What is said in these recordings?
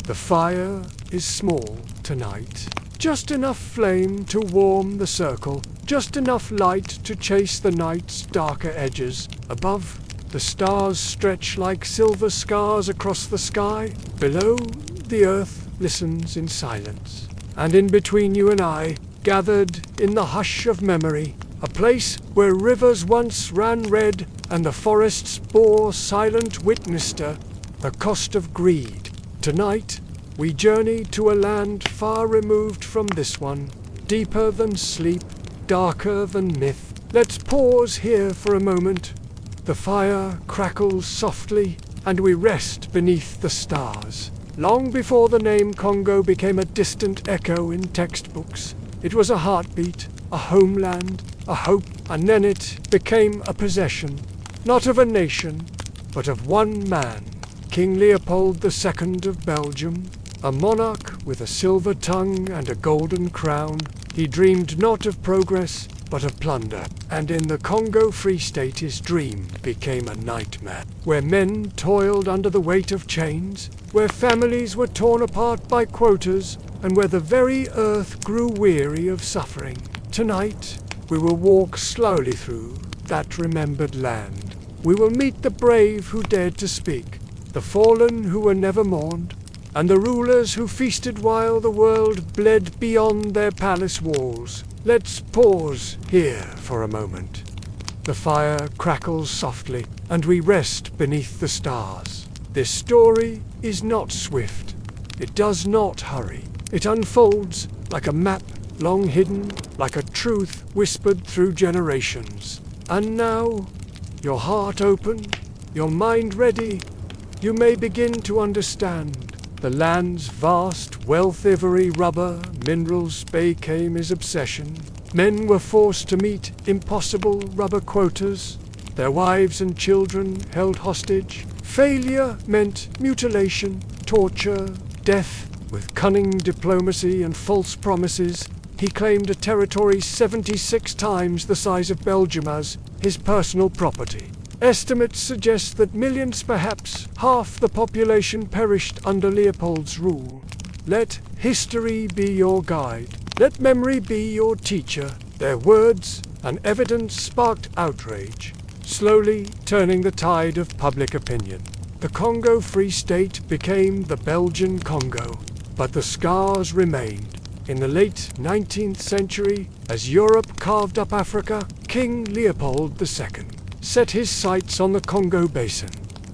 The fire is small tonight. Just enough flame to warm the circle, just enough light to chase the night's darker edges. Above, the stars stretch like silver scars across the sky. Below, the earth listens in silence. And in between you and I, gathered in the hush of memory, a place where rivers once ran red and the forests bore silent witness to the cost of greed. Tonight, we journey to a land far removed from this one, deeper than sleep, darker than myth. Let's pause here for a moment. The fire crackles softly, and we rest beneath the stars. Long before the name Congo became a distant echo in textbooks, it was a heartbeat, a homeland, a hope, and then it became a possession, not of a nation, but of one man, King Leopold II of Belgium. A monarch with a silver tongue and a golden crown, he dreamed not of progress, but of plunder. And in the Congo Free State his dream became a nightmare, where men toiled under the weight of chains, where families were torn apart by quotas, and where the very earth grew weary of suffering. Tonight, we will walk slowly through that remembered land. We will meet the brave who dared to speak, the fallen who were never mourned, and the rulers who feasted while the world bled beyond their palace walls. Let's pause here for a moment. The fire crackles softly, and we rest beneath the stars. This story is not swift. It does not hurry. It unfolds like a map long hidden, like a truth whispered through generations. And now, your heart open, your mind ready, you may begin to understand. The land's vast wealth, ivory, rubber, minerals became his obsession. Men were forced to meet impossible rubber quotas, their wives and children held hostage. Failure meant mutilation, torture, death. With cunning diplomacy and false promises, he claimed a territory 76 times the size of Belgium as his personal property. Estimates suggest that millions, perhaps half the population, perished under Leopold's rule. Let history be your guide. Let memory be your teacher. Their words and evidence sparked outrage, slowly turning the tide of public opinion. The Congo Free State became the Belgian Congo, but the scars remained. In the late 19th century, as Europe carved up Africa, King Leopold II set his sights on the Congo Basin.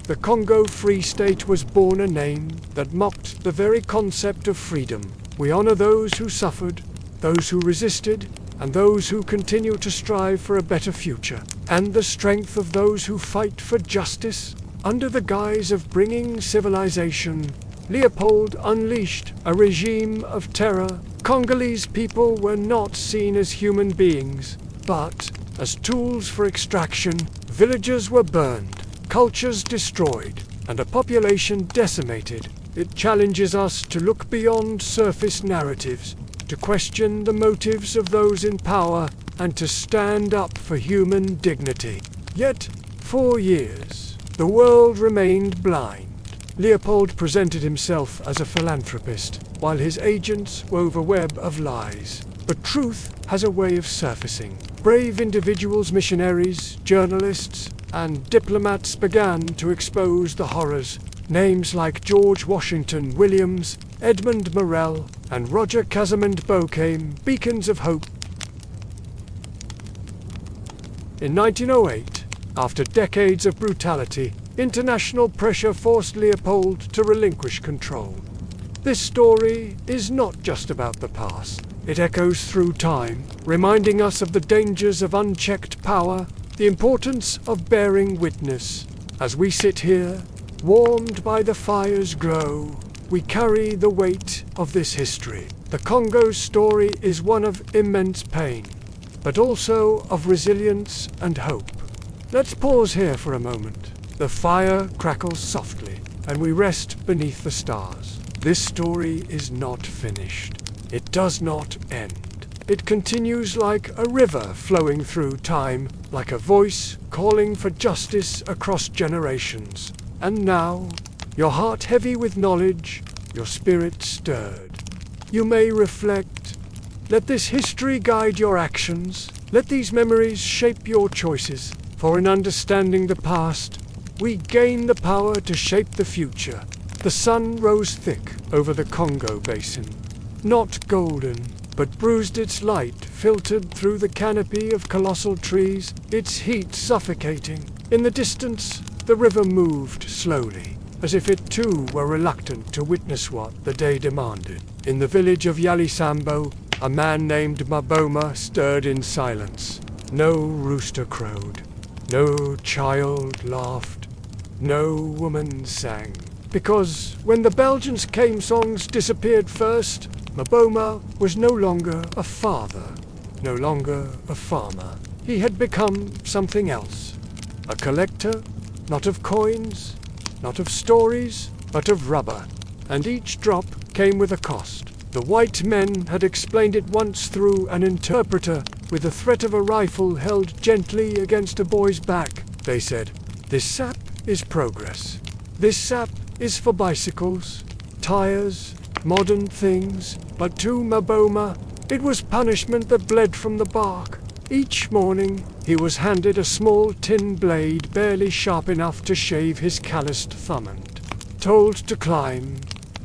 The Congo Free State was born a name that mocked the very concept of freedom. We honor those who suffered, those who resisted, and those who continue to strive for a better future, and the strength of those who fight for justice. Under the guise of bringing civilization, Leopold unleashed a regime of terror. Congolese people were not seen as human beings, but as tools for extraction. Villages were burned, cultures destroyed, and a population decimated. It challenges us to look beyond surface narratives, to question the motives of those in power, and to stand up for human dignity. Yet, for years, the world remained blind. Leopold presented himself as a philanthropist, while his agents wove a web of lies. But truth has a way of surfacing. Brave individuals, missionaries, journalists, and diplomats began to expose the horrors. Names like George Washington Williams, Edmund Morel, and Roger Casamond became beacons of hope. In 1908, after decades of brutality, international pressure forced Leopold to relinquish control. This story is not just about the past. It echoes through time, reminding us of the dangers of unchecked power, the importance of bearing witness. As we sit here, warmed by the fire's glow, we carry the weight of this history. The Congo's story is one of immense pain, but also of resilience and hope. Let's pause here for a moment. The fire crackles softly, and we rest beneath the stars. This story is not finished. It does not end. It continues like a river flowing through time, like a voice calling for justice across generations. And now, your heart heavy with knowledge, your spirit stirred. You may reflect. Let this history guide your actions. Let these memories shape your choices. For in understanding the past, we gain the power to shape the future. The sun rose thick over the Congo basin. Not golden, but bruised its light filtered through the canopy of colossal trees, its heat suffocating. In the distance, the river moved slowly, as if it too were reluctant to witness what the day demanded. In the village of Yalisambo, a man named Maboma stirred in silence. No rooster crowed. No child laughed. No woman sang. Because when the Belgians came, songs disappeared first. Maboma was no longer a father, no longer a farmer. He had become something else. A collector, not of coins, not of stories, but of rubber. And each drop came with a cost. The white men had explained it once through an interpreter, with the threat of a rifle held gently against a boy's back. They said, "This sap is progress. This sap is for bicycles, tires, modern things." But to Maboma, it was punishment that bled from the bark. Each morning, he was handed a small tin blade barely sharp enough to shave his calloused thumb and told to climb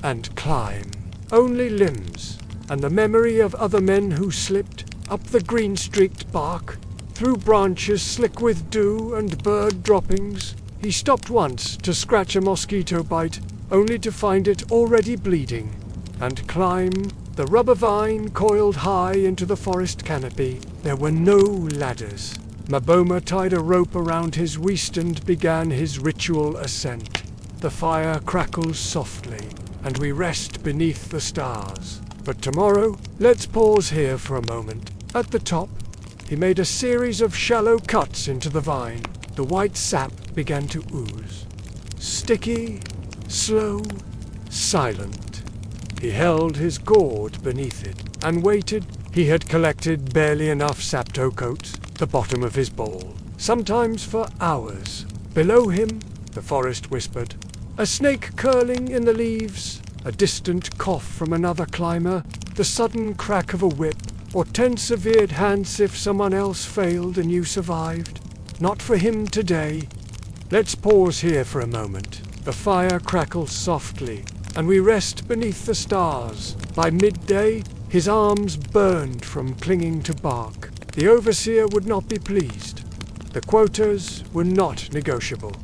and climb. Only limbs, and the memory of other men who slipped up the green-streaked bark, through branches slick with dew and bird droppings. He stopped once to scratch a mosquito bite, only to find it already bleeding, and climb. The rubber vine coiled high into the forest canopy. There were no ladders. Maboma tied a rope around his waist and began his ritual ascent. The fire crackles softly, and we rest beneath the stars. But tomorrow, let's pause here for a moment. At the top, he made a series of shallow cuts into the vine. The white sap began to ooze. Sticky, slow, silent. He held his gourd beneath it and waited. He had collected barely enough sap to coat the bottom of his bowl, sometimes for hours. Below him, the forest whispered. A snake curling in the leaves, a distant cough from another climber, the sudden crack of a whip, or 10 severed hands if someone else failed and you survived. Not for him today. Let's pause here for a moment. The fire crackles softly, and we rest beneath the stars. By midday, his arms burned from clinging to bark. The overseer would not be pleased. The quotas were not negotiable.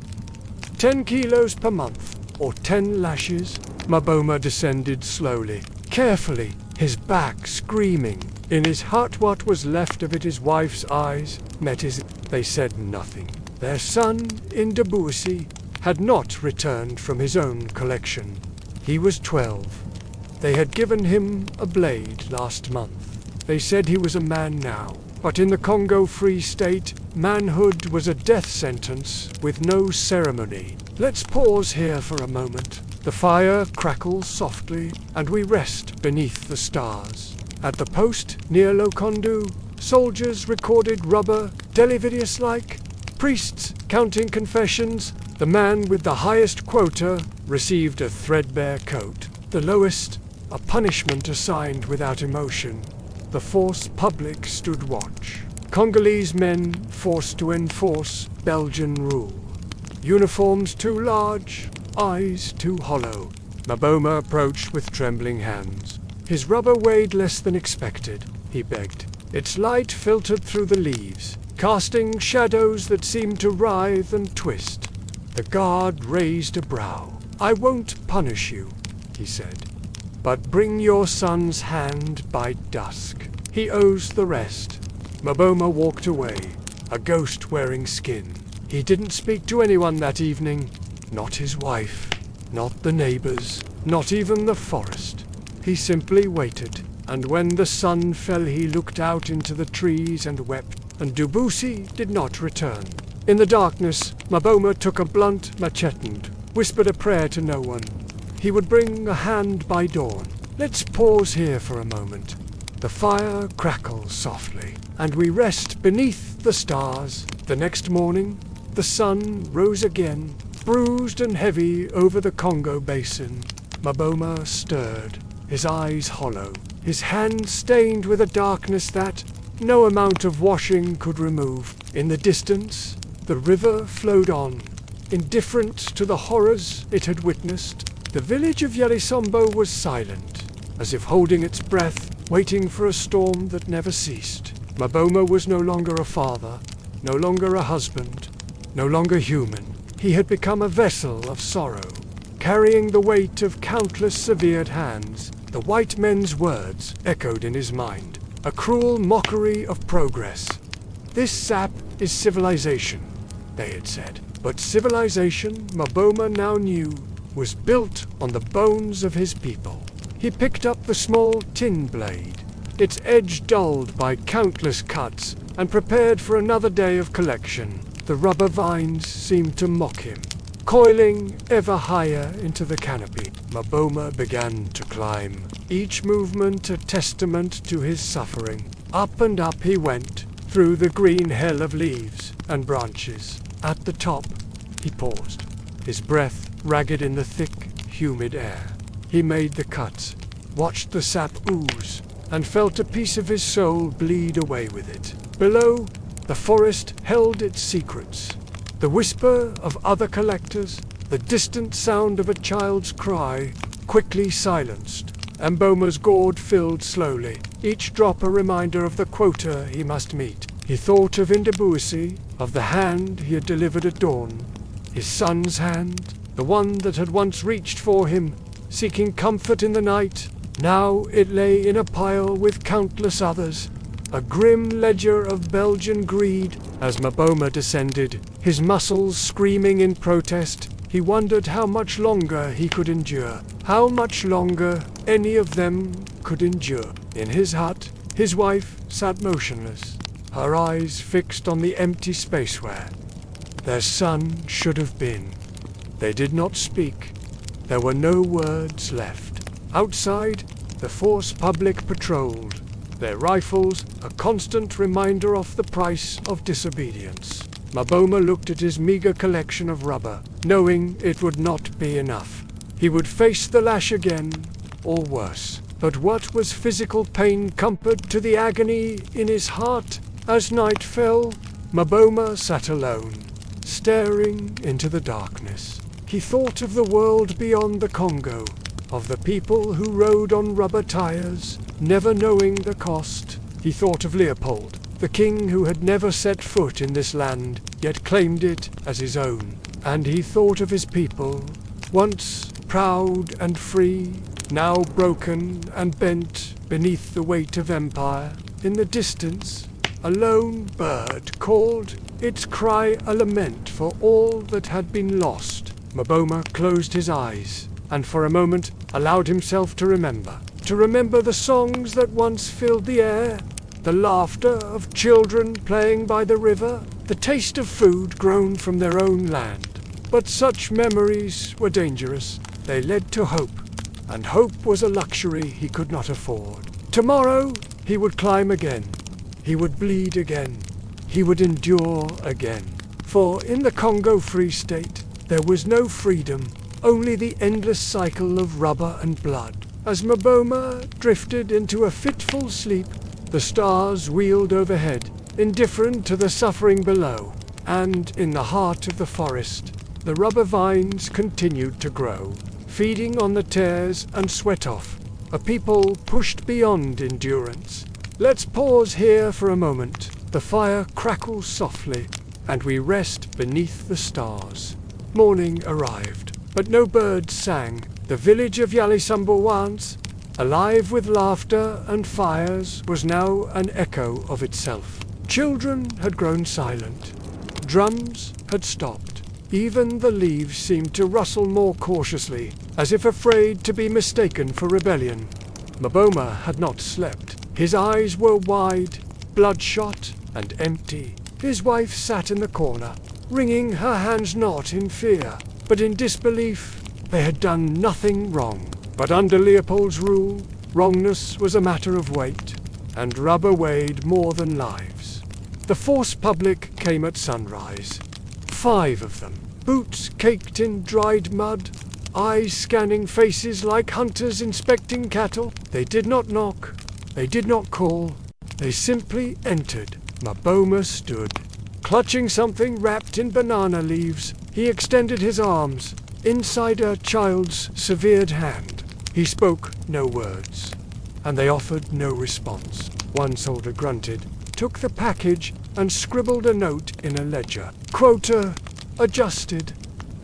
10 kilos per month, or 10 lashes. Maboma descended slowly, carefully, his back screaming. In his hut, what was left of it, his wife's eyes met his. They said nothing. Their son, in Debussy, had not returned from his own collection. He was 12. They had given him a blade last month. They said he was a man now. But in the Congo Free State, manhood was a death sentence with no ceremony. Let's pause here for a moment. The fire crackles softly, and we rest beneath the stars. At the post near Lokondu, soldiers recorded rubber, Delividius-like. Priests counting confessions. The man with the highest quota received a threadbare coat. The lowest, a punishment assigned without emotion. The force public stood watch. Congolese men forced to enforce Belgian rule. Uniforms too large, eyes too hollow. Maboma approached with trembling hands. His rubber weighed less than expected, he begged. Its light filtered through the leaves, casting shadows that seemed to writhe and twist. The guard raised a brow. I won't punish you, he said. But bring your son's hand by dusk. He owes the rest. Maboma walked away, a ghost wearing skin. He didn't speak to anyone that evening. Not his wife, not the neighbors, not even the forest. He simply waited, and when the sun fell he looked out into the trees and wept, and Debussy did not return. In the darkness, Maboma took a blunt machete and whispered a prayer to no one. He would bring a hand by dawn. Let's pause here for a moment. The fire crackles softly, and we rest beneath the stars. The next morning, the sun rose again, bruised and heavy over the Congo basin. Maboma stirred, his eyes hollow, his hands stained with a darkness that no amount of washing could remove. In the distance, the river flowed on, indifferent to the horrors it had witnessed. The village of Yelisombo was silent, as if holding its breath, waiting for a storm that never ceased. Maboma was no longer a father, no longer a husband, no longer human. He had become a vessel of sorrow, carrying the weight of countless severed hands. The white men's words echoed in his mind, a cruel mockery of progress. "This sap is civilization," they had said. But civilization, Maboma now knew, was built on the bones of his people. He picked up the small tin blade, its edge dulled by countless cuts, and prepared for another day of collection. The rubber vines seemed to mock him, coiling ever higher into the canopy. Maboma began to climb, each movement a testament to his suffering. Up and up he went, through the green hell of leaves and branches. At the top, he paused, his breath ragged in the thick, humid air. He made the cuts, watched the sap ooze, and felt a piece of his soul bleed away with it. Below, the forest held its secrets. The whisper of other collectors, the distant sound of a child's cry, quickly silenced. Mboma's gourd filled slowly, each drop a reminder of the quota he must meet. He thought of Indebuisi, of the hand he had delivered at dawn, his son's hand, the one that had once reached for him, seeking comfort in the night. Now it lay in a pile with countless others, a grim ledger of Belgian greed. As Maboma descended, his muscles screaming in protest, he wondered how much longer he could endure, how much longer any of them could endure. In his hut, his wife sat motionless, her eyes fixed on the empty space where their son should have been. They did not speak. There were no words left. Outside, the force public patrolled, their rifles a constant reminder of the price of disobedience. Maboma looked at his meager collection of rubber, knowing it would not be enough. He would face the lash again, or worse. But what was physical pain compared to the agony in his heart? As night fell, Maboma sat alone, staring into the darkness. He thought of the world beyond the Congo, of the people who rode on rubber tires, never knowing the cost. He thought of Leopold, the king who had never set foot in this land, yet claimed it as his own. And he thought of his people, once proud and free, now broken and bent beneath the weight of empire. In the distance, a lone bird called, its cry a lament for all that had been lost. Maboma closed his eyes, and for a moment allowed himself to remember the songs that once filled the air, the laughter of children playing by the river, the taste of food grown from their own land. But such memories were dangerous. They led to hope, and hope was a luxury he could not afford. Tomorrow he would climb again. He would bleed again. He would endure again. For in the Congo Free State, there was no freedom, only the endless cycle of rubber and blood. As Maboma drifted into a fitful sleep, the stars wheeled overhead, indifferent to the suffering below. And in the heart of the forest, the rubber vines continued to grow, feeding on the tears and sweat off. A people pushed beyond endurance. Let's pause here for a moment. The fire crackles softly, and we rest beneath the stars. Morning arrived, but no birds sang. The village of Yalisambowans, alive with laughter and fires, was now an echo of itself. Children had grown silent. Drums had stopped. Even the leaves seemed to rustle more cautiously, as if afraid to be mistaken for rebellion. Maboma had not slept. His eyes were wide, bloodshot, and empty. His wife sat in the corner, wringing her hands not in fear, but in disbelief. They had done nothing wrong. But under Leopold's rule, wrongness was a matter of weight, and rubber weighed more than lives. The force public came at sunrise. 5 of them, boots caked in dried mud, eyes scanning faces like hunters inspecting cattle. They did not knock, they did not call, they simply entered. Maboma stood, clutching something wrapped in banana leaves. He extended his arms, inside a child's severed hand. He spoke no words, and they offered no response. One soldier grunted, took the package, and scribbled a note in a ledger. Quota adjusted.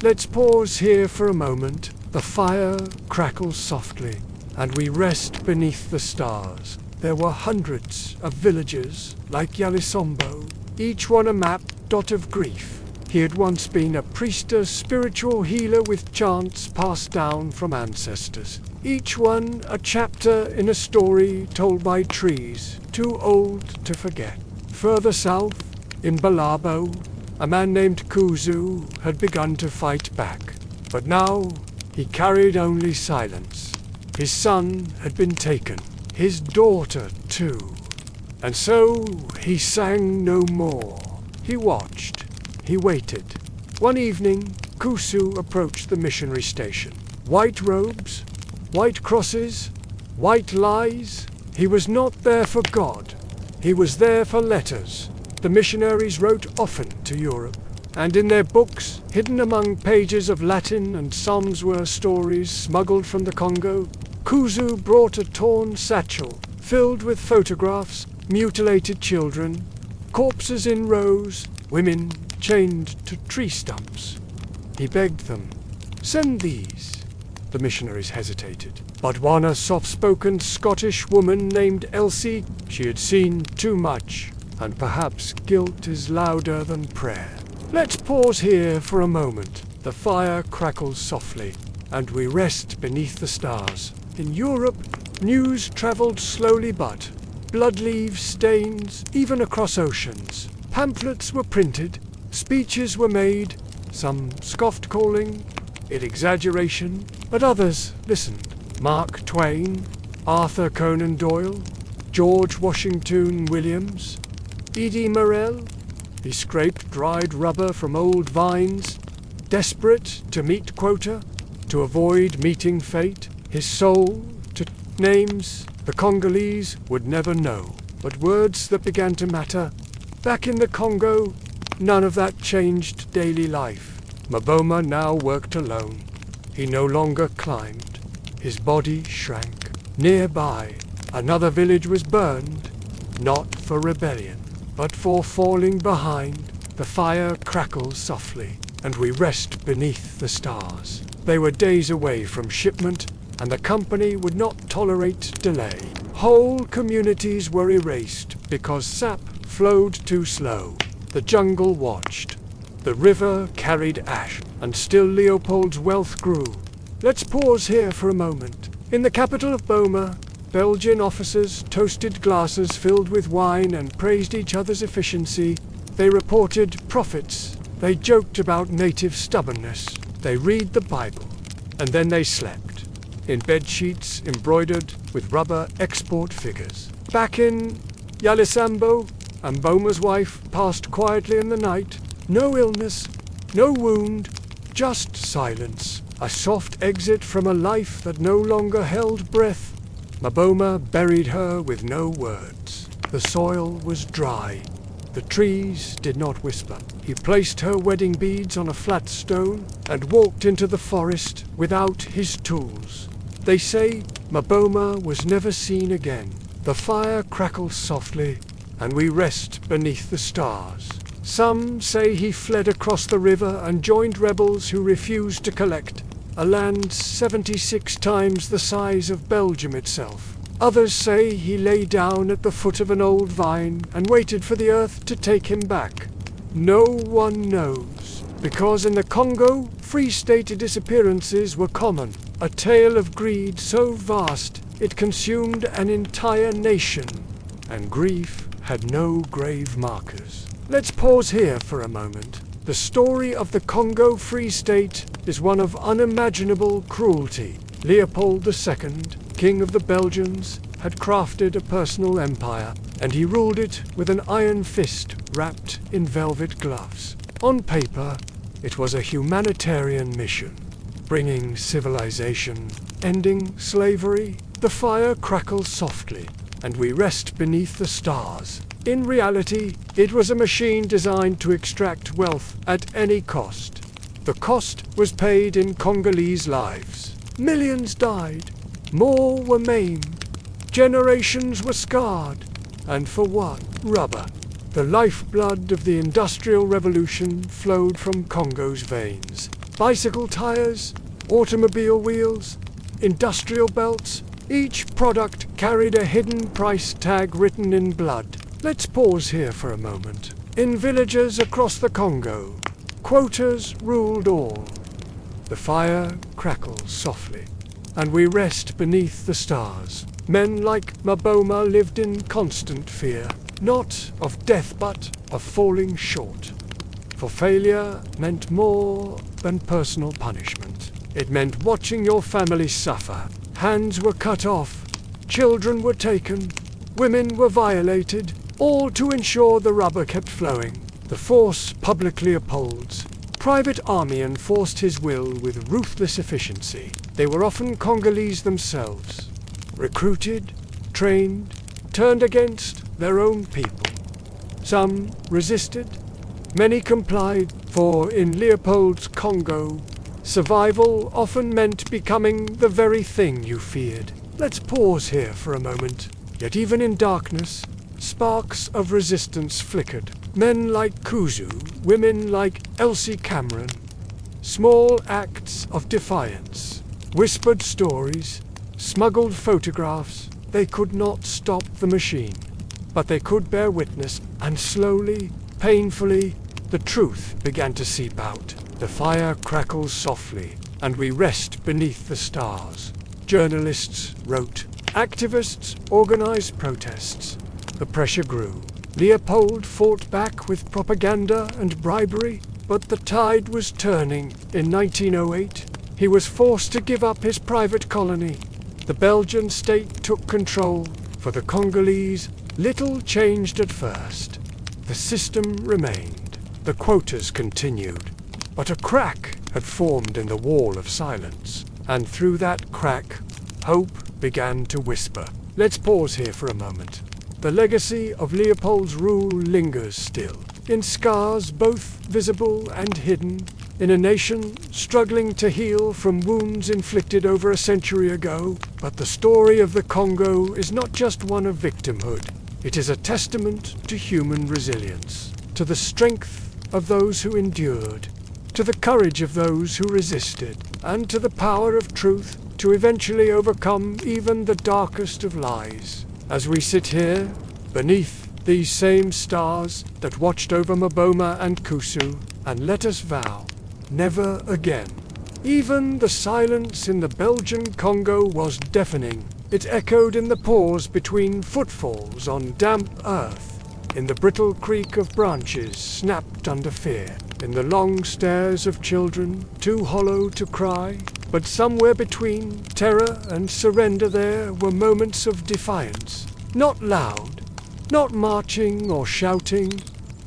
Let's pause here for a moment. The fire crackles softly, and we rest beneath the stars. There were hundreds of villages like Yalisombo, each one a map dot of grief. He had once been a priester, spiritual healer with chants passed down from ancestors. Each one a chapter in a story told by trees, too old to forget. Further south, in Balabo, a man named Kuzu had begun to fight back. But now he carried only silence. His son had been taken, his daughter too. And so he sang no more. He watched. He waited. One evening, Kusu approached the missionary station. White robes, white crosses, white lies. He was not there for God. He was there for letters. The missionaries wrote often to Europe, and in their books, hidden among pages of Latin and Psalms, were stories smuggled from the Congo. Kuzu brought a torn satchel filled with photographs, mutilated children, corpses in rows, women chained to tree stumps. He begged them, "Send these." The missionaries hesitated. But one, a soft-spoken Scottish woman named Elsie, she had seen too much, and perhaps guilt is louder than prayer. Let's pause here for a moment. The fire crackles softly, and we rest beneath the stars. In Europe, news traveled slowly, but blood leaves stains even across oceans. Pamphlets were printed, speeches were made, some scoffed, calling it exaggeration, but others listened. Mark Twain, Arthur Conan Doyle, George Washington Williams, Edie Morel. He scraped dried rubber from old vines, desperate to meet quota, to avoid meeting fate. His soul to names the Congolese would never know, but words that began to matter. Back in the Congo, none of that changed daily life. Maboma now worked alone. He no longer climbed. His body shrank. Nearby, another village was burned, not for rebellion, but for falling behind. The fire crackles softly, and we rest beneath the stars. They were days away from shipment, and the company would not tolerate delay. Whole communities were erased because sap flowed too slow. The jungle watched. The river carried ash, and still Leopold's wealth grew. Let's pause here for a moment. In the capital of Boma, Belgian officers toasted glasses filled with wine and praised each other's efficiency. They reported profits. They joked about native stubbornness. They read the Bible. And then they slept, in bedsheets embroidered with rubber export figures. Back in Yalisambo, Boma's wife passed quietly in the night. No illness, no wound, just silence. A soft exit from a life that no longer held breath. Maboma buried her with no words. The soil was dry. The trees did not whisper. He placed her wedding beads on a flat stone and walked into the forest without his tools. They say Maboma was never seen again. The fire crackles softly, and we rest beneath the stars. Some say he fled across the river and joined rebels who refused to collect a land 76 times the size of Belgium itself. Others say he lay down at the foot of an old vine and waited for the earth to take him back. No one knows, because in the Congo, Free State disappearances were common. A tale of greed so vast it consumed an entire nation, and grief had no grave markers. Let's pause here for a moment. The story of the Congo Free State is one of unimaginable cruelty. Leopold II, King of the Belgians, had crafted a personal empire, and he ruled it with an iron fist wrapped in velvet gloves. On paper, it was a humanitarian mission, bringing civilization, ending slavery. The fire crackles softly, and we rest beneath the stars. In reality, it was a machine designed to extract wealth at any cost. The cost was paid in Congolese lives. Millions died, more were maimed, generations were scarred. And for what? Rubber. The lifeblood of the Industrial Revolution flowed from Congo's veins. Bicycle tires, automobile wheels, industrial belts, each product carried a hidden price tag written in blood. Let's pause here for a moment. In villages across the Congo, quotas ruled all. The fire crackles softly, and we rest beneath the stars. Men like Maboma lived in constant fear, not of death but of falling short. For failure meant more than personal punishment. It meant watching your family suffer. Hands were cut off, children were taken, women were violated, all to ensure the rubber kept flowing. The force publicly upholds. Private army enforced his will with ruthless efficiency. They were often Congolese themselves, recruited, trained, turned against their own people. Some resisted, many complied, for in Leopold's Congo, survival often meant becoming the very thing you feared. Let's pause here for a moment. Yet even in darkness, sparks of resistance flickered. Men like Kuzu, women like Elsie Cameron. Small acts of defiance, whispered stories, smuggled photographs. They could not stop the machine, but they could bear witness, and slowly, painfully, the truth began to seep out. The fire crackles softly, and we rest beneath the stars. Journalists wrote. Activists organized protests. The pressure grew. Leopold fought back with propaganda and bribery, but the tide was turning. In 1908, he was forced to give up his private colony. The Belgian state took control. For the Congolese, little changed at first. The system remained. The quotas continued. But a crack had formed in the wall of silence, and through that crack, hope began to whisper. Let's pause here for a moment. The legacy of Leopold's rule lingers still, in scars both visible and hidden, in a nation struggling to heal from wounds inflicted over a century ago. But the story of the Congo is not just one of victimhood. It is a testament to human resilience, to the strength of those who endured, to the courage of those who resisted, and to the power of truth to eventually overcome even the darkest of lies. As we sit here, beneath these same stars that watched over Maboma and Kusu, and let us vow, never again. Even the silence in the Belgian Congo was deafening. It echoed in the pause between footfalls on damp earth, in the brittle creak of branches snapped under fear, in the long stares of children, too hollow to cry. But somewhere between terror and surrender there were moments of defiance. Not loud, not marching or shouting,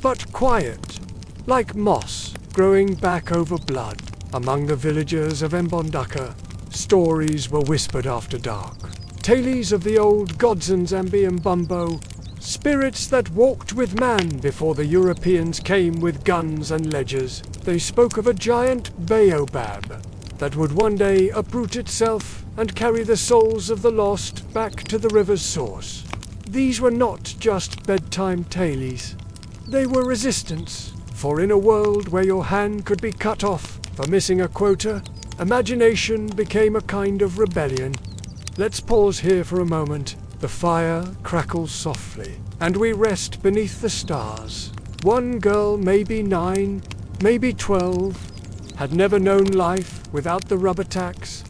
but quiet, like moss growing back over blood. Among the villagers of Mbondaka, stories were whispered after dark. Tales of the old gods and Zambi and Bumbo, spirits that walked with man before the Europeans came with guns and ledgers. They spoke of a giant baobab that would one day uproot itself and carry the souls of the lost back to the river's source. These were not just bedtime tales. They were resistance, for in a world where your hand could be cut off for missing a quota, imagination became a kind of rebellion. Let's pause here for a moment. The fire crackles softly, and we rest beneath the stars. One girl, maybe 9, maybe 12, had never known life without the rubber tax.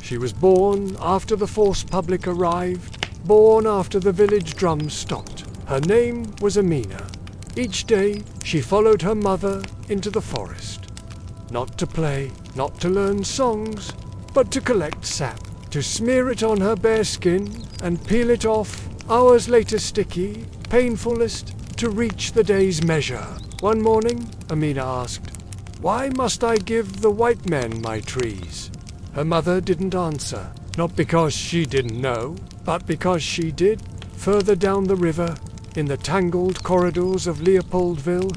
She was born after the force public arrived, born after the village drums stopped. Her name was Amina. Each day she followed her mother into the forest. Not to play, not to learn songs, but to collect sap, to smear it on her bare skin and peel it off, hours later sticky, painfulest, to reach the day's measure. One morning, Amina asked, Why must I give the white men my trees?" Her mother didn't answer, not because she didn't know, but because she did. Further down the river, in the tangled corridors of Leopoldville,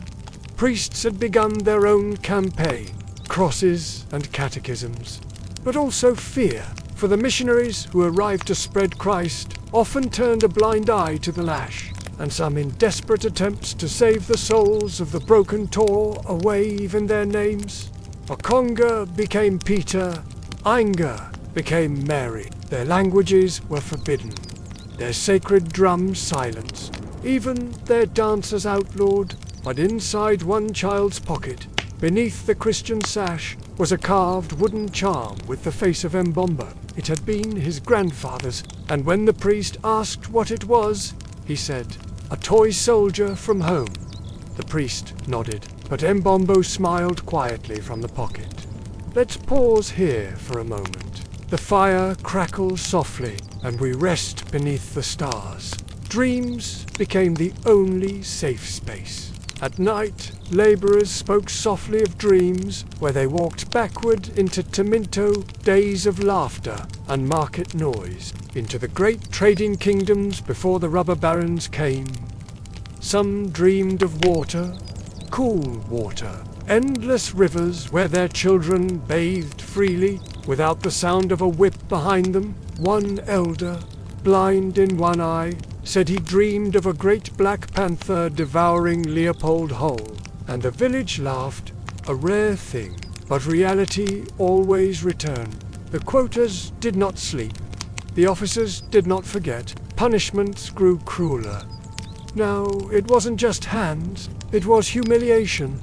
priests had begun their own campaign, crosses and catechisms, but also fear, for the missionaries who arrived to spread Christ often turned a blind eye to the lash, and some in desperate attempts to save the souls of the broken tore away even their names. Congo became Peter, Inga became Mary. Their languages were forbidden, their sacred drums silenced, even their dancers outlawed. But inside one child's pocket, beneath the Christian sash, was a carved wooden charm with the face of Mbomba. It had been his grandfather's, and when the priest asked what it was, he said, "A toy soldier from home." The priest nodded, but Mbombo smiled quietly from the pocket. "Let's pause here for a moment. The fire crackles softly, and we rest beneath the stars. Dreams became the only safe space. At night, laborers spoke softly of dreams where they walked backward into Taminto, days of laughter and market noise, into the great trading kingdoms before the rubber barons came. Some dreamed of water, cool water, endless rivers where their children bathed freely without the sound of a whip behind them. One elder, blind in one eye, said he dreamed of a great black panther devouring Leopold whole, and the village laughed, a rare thing, but reality always returned. The quotas did not sleep. The officers did not forget. Punishments grew crueler. Now, it wasn't just hands, it was humiliation.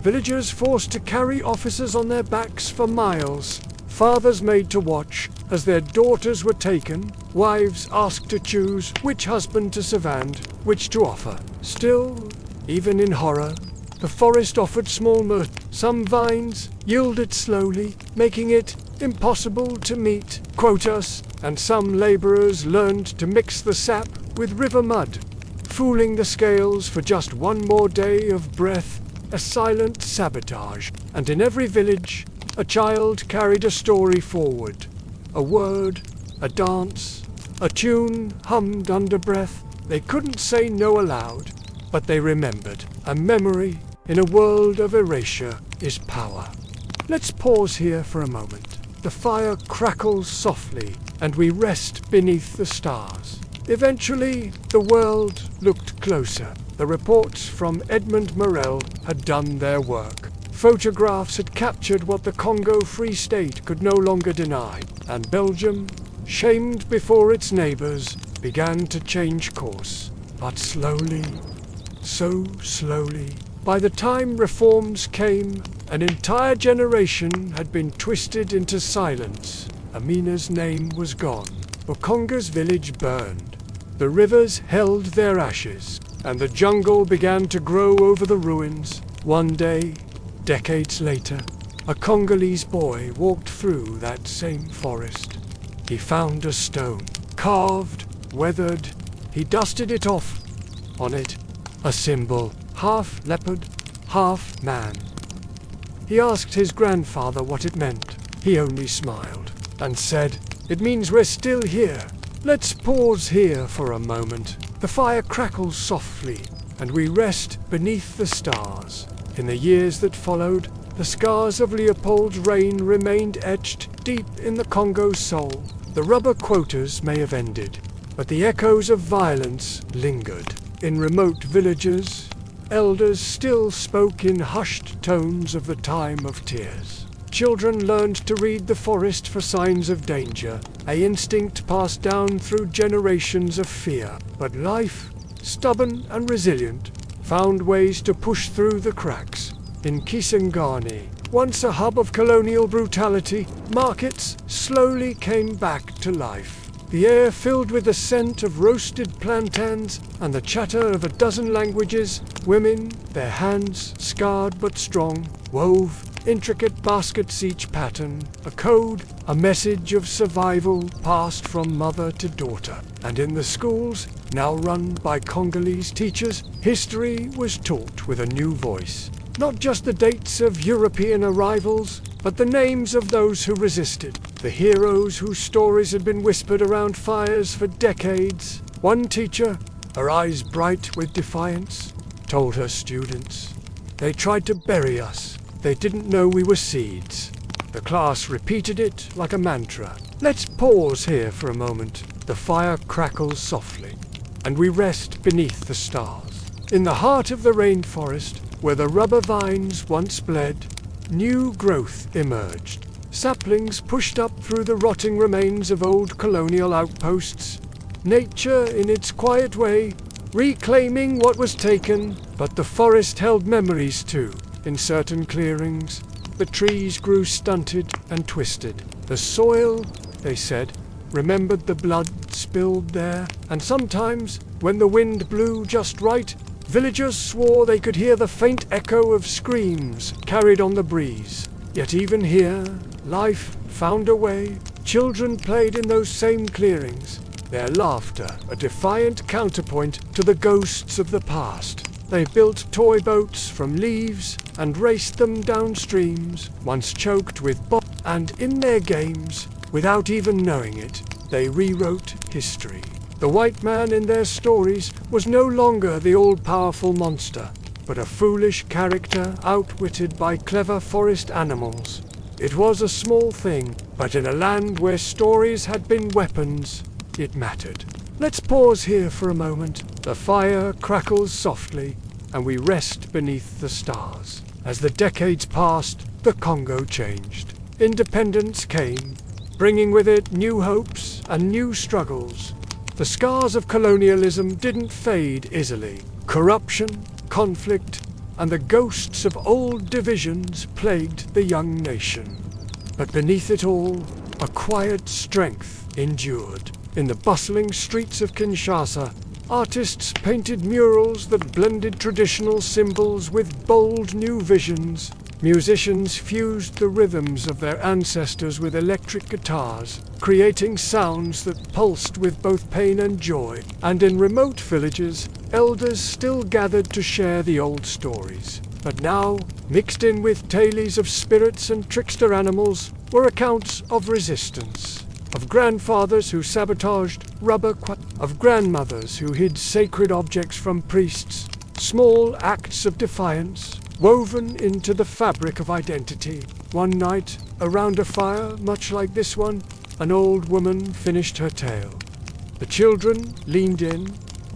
Villagers forced to carry officers on their backs for miles. Fathers made to watch as their daughters were taken, wives asked to choose which husband to survand, which to offer. Still, even in horror, the forest offered small mirth. Some vines yielded slowly, making it impossible to meet quotas, and some laborers learned to mix the sap with river mud, fooling the scales for just one more day of breath, a silent sabotage. And in every village, a child carried a story forward. A word, a dance, a tune hummed under breath. They couldn't say no aloud, but they remembered. A memory in a world of erasure is power. Let's pause here for a moment. The fire crackles softly, and we rest beneath the stars. Eventually, the world looked closer. The reports from Edmund Morel had done their work. Photographs had captured what the Congo Free State could no longer deny, and Belgium, shamed before its neighbors, began to change course. But slowly, so slowly. By the time reforms came, an entire generation had been twisted into silence. Amina's name was gone. Okonga's village burned. The rivers held their ashes, and the jungle began to grow over the ruins. One day, decades later, a Congolese boy walked through that same forest. He found a stone, carved, weathered. He dusted it off. On it, a symbol, half leopard, half man. He asked his grandfather what it meant. He only smiled and said, "It means we're still here." Let's pause here for a moment. The fire crackles softly, and we rest beneath the stars. In the years that followed, the scars of Leopold's reign remained etched deep in the Congo's soul. The rubber quotas may have ended, but the echoes of violence lingered. In remote villages, elders still spoke in hushed tones of the time of tears. Children learned to read the forest for signs of danger, an instinct passed down through generations of fear. But life, stubborn and resilient, found ways to push through the cracks. In Kisangani, once a hub of colonial brutality, markets slowly came back to life. The air filled with the scent of roasted plantains and the chatter of a dozen languages. Women, their hands scarred but strong, wove intricate baskets, each pattern, a code, a message of survival passed from mother to daughter. And in the schools, now run by Congolese teachers, history was taught with a new voice. Not just the dates of European arrivals, but the names of those who resisted. The heroes whose stories had been whispered around fires for decades. One teacher, her eyes bright with defiance, told her students, "They tried to bury us. They didn't know we were seeds." The class repeated it like a mantra. Let's pause here for a moment. The fire crackles softly, and we rest beneath the stars. In the heart of the rainforest, where the rubber vines once bled, new growth emerged. Saplings pushed up through the rotting remains of old colonial outposts. Nature, in its quiet way, reclaiming what was taken, but the forest held memories too. In certain clearings, the trees grew stunted and twisted. The soil, they said, remembered the blood spilled there, and sometimes, when the wind blew just right, villagers swore they could hear the faint echo of screams carried on the breeze. Yet even here, life found a way. Children played in those same clearings, their laughter a defiant counterpoint to the ghosts of the past. They built toy boats from leaves and raced them down streams, once choked with and in their games, without even knowing it, they rewrote history. The white man in their stories was no longer the all-powerful monster, but a foolish character outwitted by clever forest animals. It was a small thing, but in a land where stories had been weapons, it mattered. Let's pause here for a moment. The fire crackles softly, and we rest beneath the stars. As the decades passed, the Congo changed. Independence came, bringing with it new hopes and new struggles. The scars of colonialism didn't fade easily. Corruption, conflict, and the ghosts of old divisions plagued the young nation. But beneath it all, a quiet strength endured. In the bustling streets of Kinshasa, artists painted murals that blended traditional symbols with bold new visions. Musicians fused the rhythms of their ancestors with electric guitars, creating sounds that pulsed with both pain and joy. And in remote villages, elders still gathered to share the old stories. But now, mixed in with tales of spirits and trickster animals, were accounts of resistance. Of grandfathers who sabotaged of grandmothers who hid sacred objects from priests, small acts of defiance, woven into the fabric of identity. One night, around a fire much like this one, an old woman finished her tale. The children leaned in,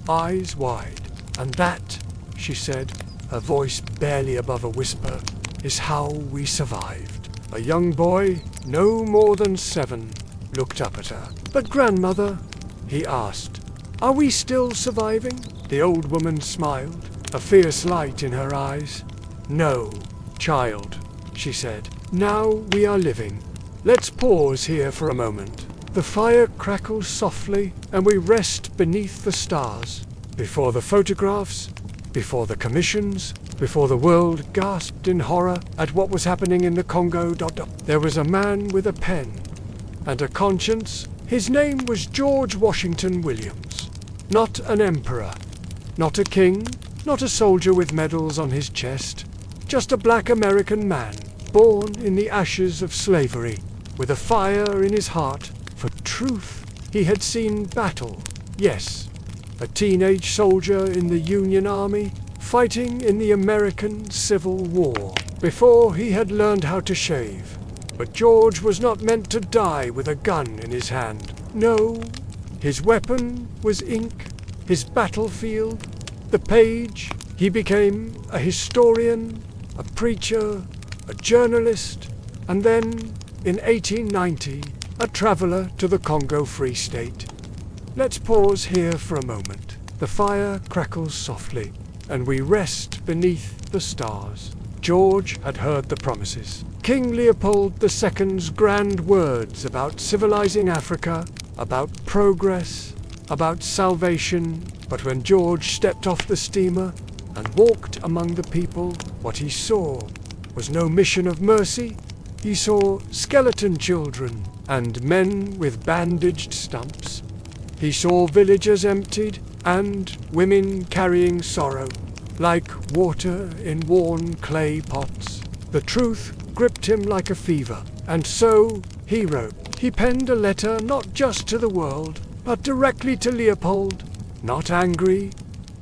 eyes wide. "And that," she said, her voice barely above a whisper, "is how we survived." A young boy, no more than 7, looked up at her. "But grandmother," he asked, "are we still surviving?" The old woman smiled, a fierce light in her eyes. "No, child," she said. "Now we are living." Let's pause here for a moment. The fire crackles softly, and we rest beneath the stars. Before the photographs, before the commissions, before the world gasped in horror at what was happening in the Congo, there was a man with a pen and a conscience. His name was George Washington Williams. Not an emperor, not a king, not a soldier with medals on his chest. Just a black American man, born in the ashes of slavery, with a fire in his heart for truth. He had seen battle, yes, a teenage soldier in the Union Army, fighting in the American Civil War, before he had learned how to shave. But George was not meant to die with a gun in his hand. No, his weapon was ink, his battlefield, the page. He became a historian, a preacher, a journalist, and then, in 1890, a traveler to the Congo Free State. Let's pause here for a moment. The fire crackles softly, and we rest beneath the stars. George had heard the promises. King Leopold II's grand words about civilizing Africa, about progress, about salvation. But when George stepped off the steamer and walked among the people, what he saw was no mission of mercy. He saw skeleton children and men with bandaged stumps. He saw villages emptied and women carrying sorrow. like water in worn clay pots. The truth gripped him like a fever, and so he wrote. He penned a letter not just to the world, but directly to Leopold. Not angry,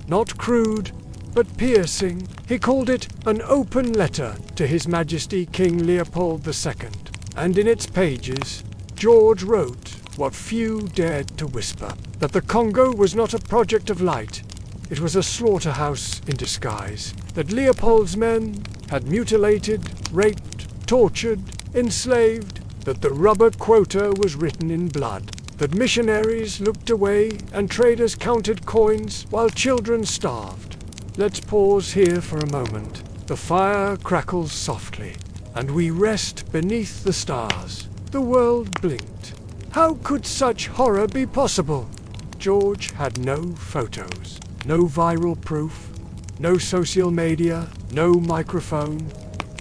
not crude, but piercing. He called it an open letter to His Majesty King Leopold II, and in its pages, George wrote what few dared to whisper, that the Congo was not a project of light. It was a slaughterhouse in disguise, that Leopold's men had mutilated, raped, tortured, enslaved, that the rubber quota was written in blood, that missionaries looked away and traders counted coins while children starved. Let's pause here for a moment. The fire crackles softly, and we rest beneath the stars. The world blinked. How could such horror be possible? George had no photos, no viral proof, no social media, no microphone,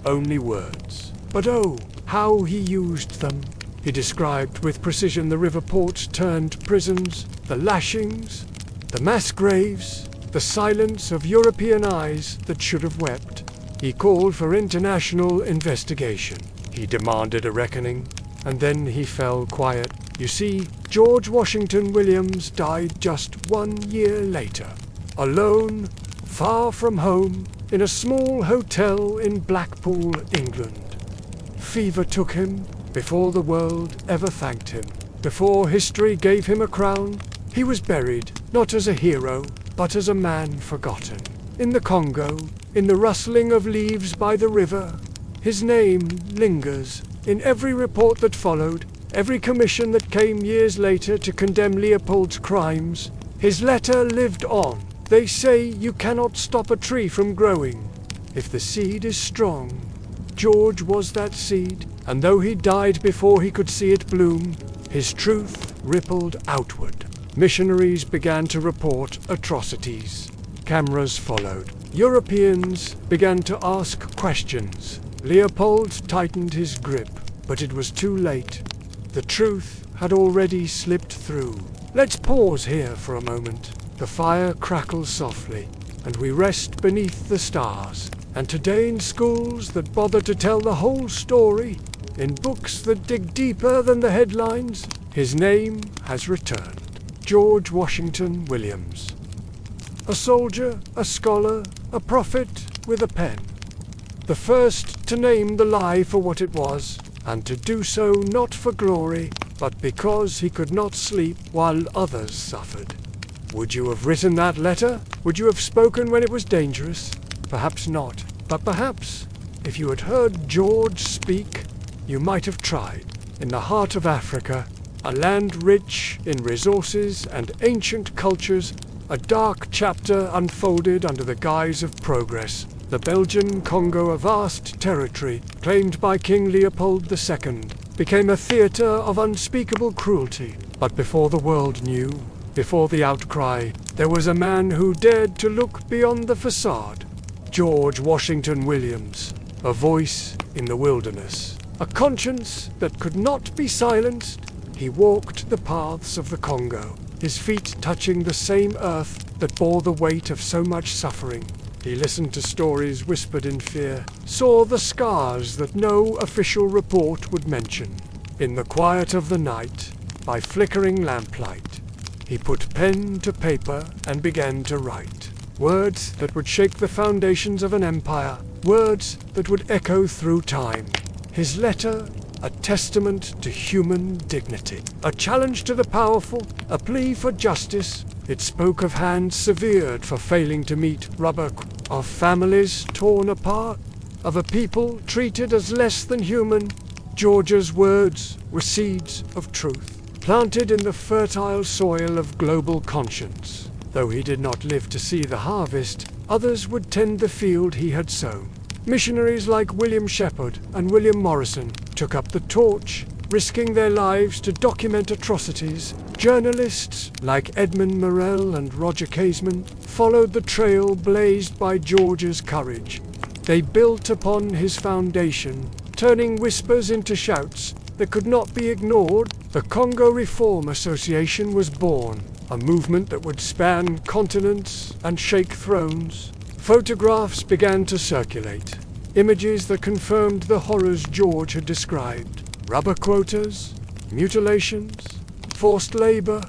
only words. But oh, how he used them. He described with precision the river ports turned prisons, the lashings, the mass graves, the silence of European eyes that should have wept. He called for international investigation. He demanded a reckoning, and then he fell quiet. You see, George Washington Williams died just 1 year later, alone, far from home, in a small hotel in Blackpool, England. Fever took him before the world ever thanked him. Before history gave him a crown, he was buried, not as a hero, but as a man forgotten. In the Congo, in the rustling of leaves by the river, his name lingers in every report that followed, every commission that came years later to condemn Leopold's crimes. His letter lived on. They say you cannot stop a tree from growing if the seed is strong. George was that seed, and though he died before he could see it bloom, his truth rippled outward. Missionaries began to report atrocities. Cameras followed. Europeans began to ask questions. Leopold tightened his grip, but it was too late. The truth had already slipped through. Let's pause here for a moment. The fire crackles softly, and we rest beneath the stars. And today in schools that bother to tell the whole story, in books that dig deeper than the headlines, his name has returned. George Washington Williams. A soldier, a scholar, a prophet with a pen. The first to name the lie for what it was, and to do so not for glory, but because he could not sleep while others suffered. Would you have written that letter? Would you have spoken when it was dangerous? Perhaps not. But perhaps, if you had heard George speak, you might have tried. In the heart of Africa, a land rich in resources and ancient cultures, a dark chapter unfolded under the guise of progress. The Belgian Congo, a vast territory claimed by King Leopold II, became a theatre of unspeakable cruelty. But before the world knew, before the outcry, there was a man who dared to look beyond the facade. George Washington Williams, a voice in the wilderness, a conscience that could not be silenced. He walked the paths of the Congo, his feet touching the same earth that bore the weight of so much suffering. He listened to stories whispered in fear, saw the scars that no official report would mention. In the quiet of the night, by flickering lamplight, he put pen to paper and began to write. Words that would shake the foundations of an empire, words that would echo through time. His letter, a testament to human dignity, a challenge to the powerful, a plea for justice. It spoke of hands severed for failing to meet rubber, of families torn apart, of a people treated as less than human. George's words were seeds of truth, planted in the fertile soil of global conscience. Though he did not live to see the harvest, others would tend the field he had sown. Missionaries like William Shepherd and William Morrison took up the torch, risking their lives to document atrocities. Journalists like Edmund Morell and Roger Casement followed the trail blazed by George's courage. They built upon his foundation, turning whispers into shouts that could not be ignored. The Congo Reform Association was born, a movement that would span continents and shake thrones. Photographs began to circulate, images that confirmed the horrors George had described. Rubber quotas, mutilations, forced labor.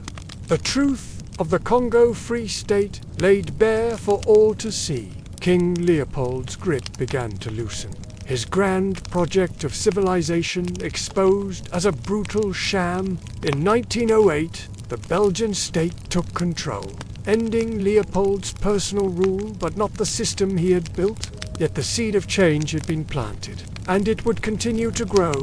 The truth of the Congo Free State laid bare for all to see. King Leopold's grip began to loosen. His grand project of civilization exposed as a brutal sham. In 1908, the Belgian state took control, ending Leopold's personal rule, but not the system he had built. Yet the seed of change had been planted, and it would continue to grow.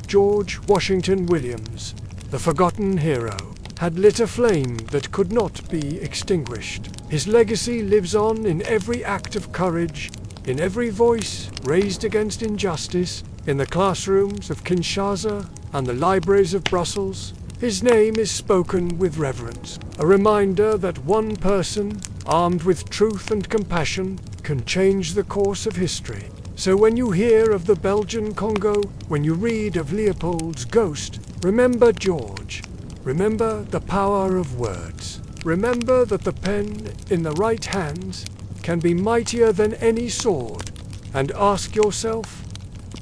George Washington Williams, the forgotten hero, had lit a flame that could not be extinguished. His legacy lives on in every act of courage, in every voice raised against injustice, in the classrooms of Kinshasa and the libraries of Brussels. His name is spoken with reverence, a reminder that one person, armed with truth and compassion, can change the course of history. So when you hear of the Belgian Congo, when you read of Leopold's ghost, remember George. Remember the power of words. Remember that the pen in the right hands can be mightier than any sword. And ask yourself,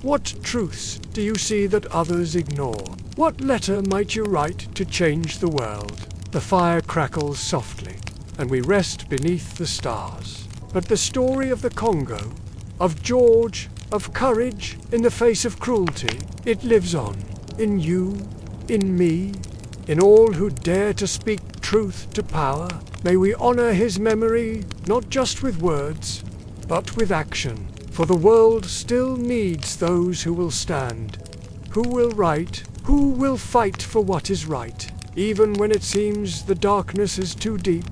what truths do you see that others ignore? What letter might you write to change the world? The fire crackles softly, and we rest beneath the stars. But the story of the Congo, of George, of courage in the face of cruelty, it lives on. In you, in me, in all who dare to speak truth to power. May we honor his memory, not just with words, but with action. For the world still needs those who will stand, who will write, who will fight for what is right, even when it seems the darkness is too deep,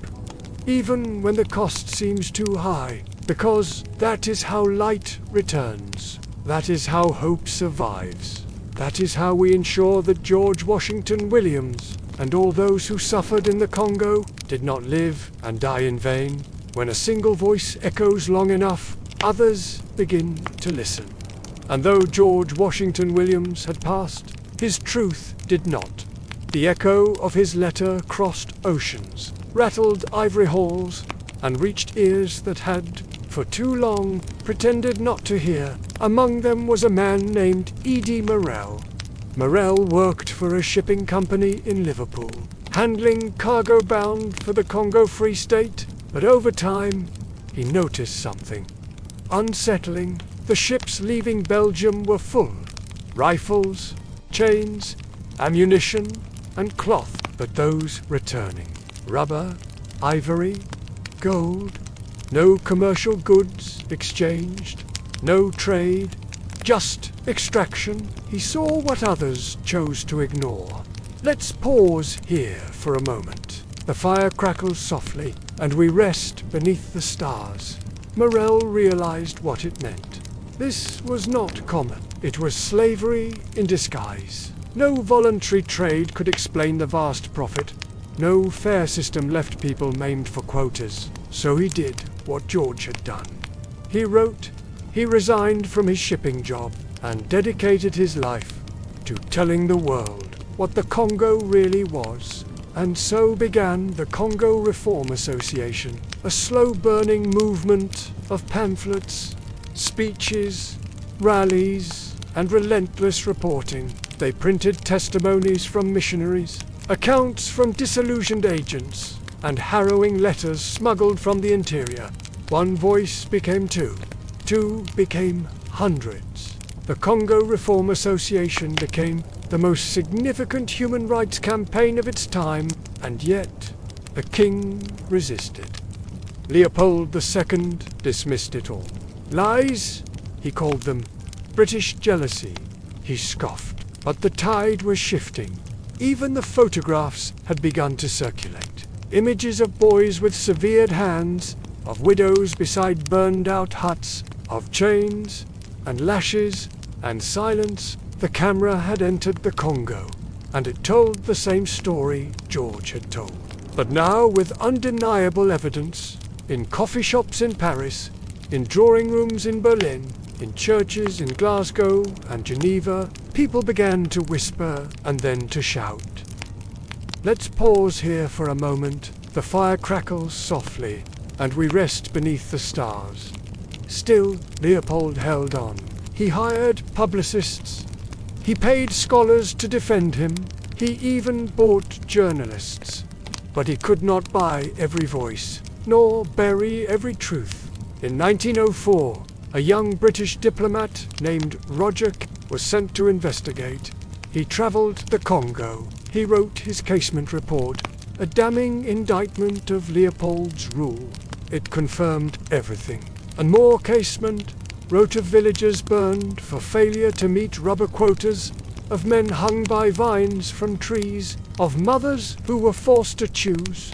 even when the cost seems too high, because that is how light returns. That is how hope survives. That is how we ensure that George Washington Williams and all those who suffered in the Congo did not live and die in vain. When a single voice echoes long enough, others begin to listen. And though George Washington Williams had passed, his truth did not. The echo of his letter crossed oceans, rattled ivory halls, and reached ears that had, for too long, pretended not to hear. Among them was a man named Edie Morel. Morel worked for a shipping company in Liverpool, handling cargo bound for the Congo Free State. But over time, he noticed something unsettling. The ships leaving Belgium were full. Rifles, chains, ammunition, and cloth. But those returning, rubber, ivory, gold. No commercial goods exchanged, no trade, just extraction. He saw what others chose to ignore. Let's pause here for a moment. The fire crackles softly, and we rest beneath the stars. Morel realized what it meant. This was not common. It was slavery in disguise. No voluntary trade could explain the vast profit. No fair system left people maimed for quotas. So he did what George had done. He wrote, he resigned from his shipping job and dedicated his life to telling the world what the Congo really was. And so began the Congo Reform Association, a slow-burning movement of pamphlets, speeches, rallies, and relentless reporting. They printed testimonies from missionaries, accounts from disillusioned agents, and harrowing letters smuggled from the interior. One voice became two became hundreds. The Congo Reform Association became the most significant human rights campaign of its time, and yet the king resisted. Leopold II dismissed it all. Lies, he called them. British jealousy, he scoffed. But the tide was shifting. Even the photographs had begun to circulate. Images of boys with severed hands, of widows beside burned-out huts, of chains and lashes and silence. The camera had entered the Congo, and it told the same story George had told. But now with undeniable evidence, in coffee shops in Paris, in drawing rooms in Berlin, in churches in Glasgow and Geneva, people began to whisper and then to shout. Let's pause here for a moment. The fire crackles softly, and we rest beneath the stars. Still, Leopold held on. He hired publicists. He paid scholars to defend him. He even bought journalists. But he could not buy every voice, nor bury every truth. In 1904, a young British diplomat named Roger was sent to investigate. He travelled the Congo. He wrote his casement report, a damning indictment of Leopold's rule. It confirmed everything. And more casement wrote of villages burned for failure to meet rubber quotas, of men hung by vines from trees, of mothers who were forced to choose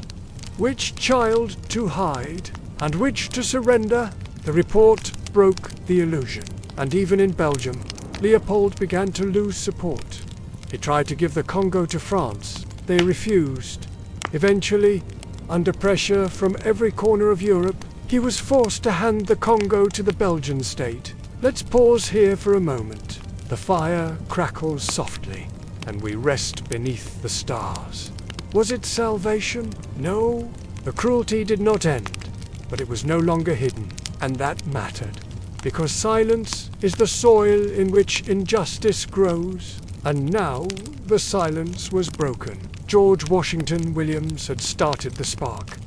which child to hide and which to surrender. The report broke the illusion, and even in Belgium, Leopold began to lose support. He tried to give the Congo to France. They refused. Eventually, under pressure from every corner of Europe, he was forced to hand the Congo to the Belgian state. Let's pause here for a moment. The fire crackles softly, and we rest beneath the stars. Was it salvation? No. The cruelty did not end, but it was no longer hidden, and that mattered. Because silence is the soil in which injustice grows, and now the silence was broken. George Washington Williams had started the spark.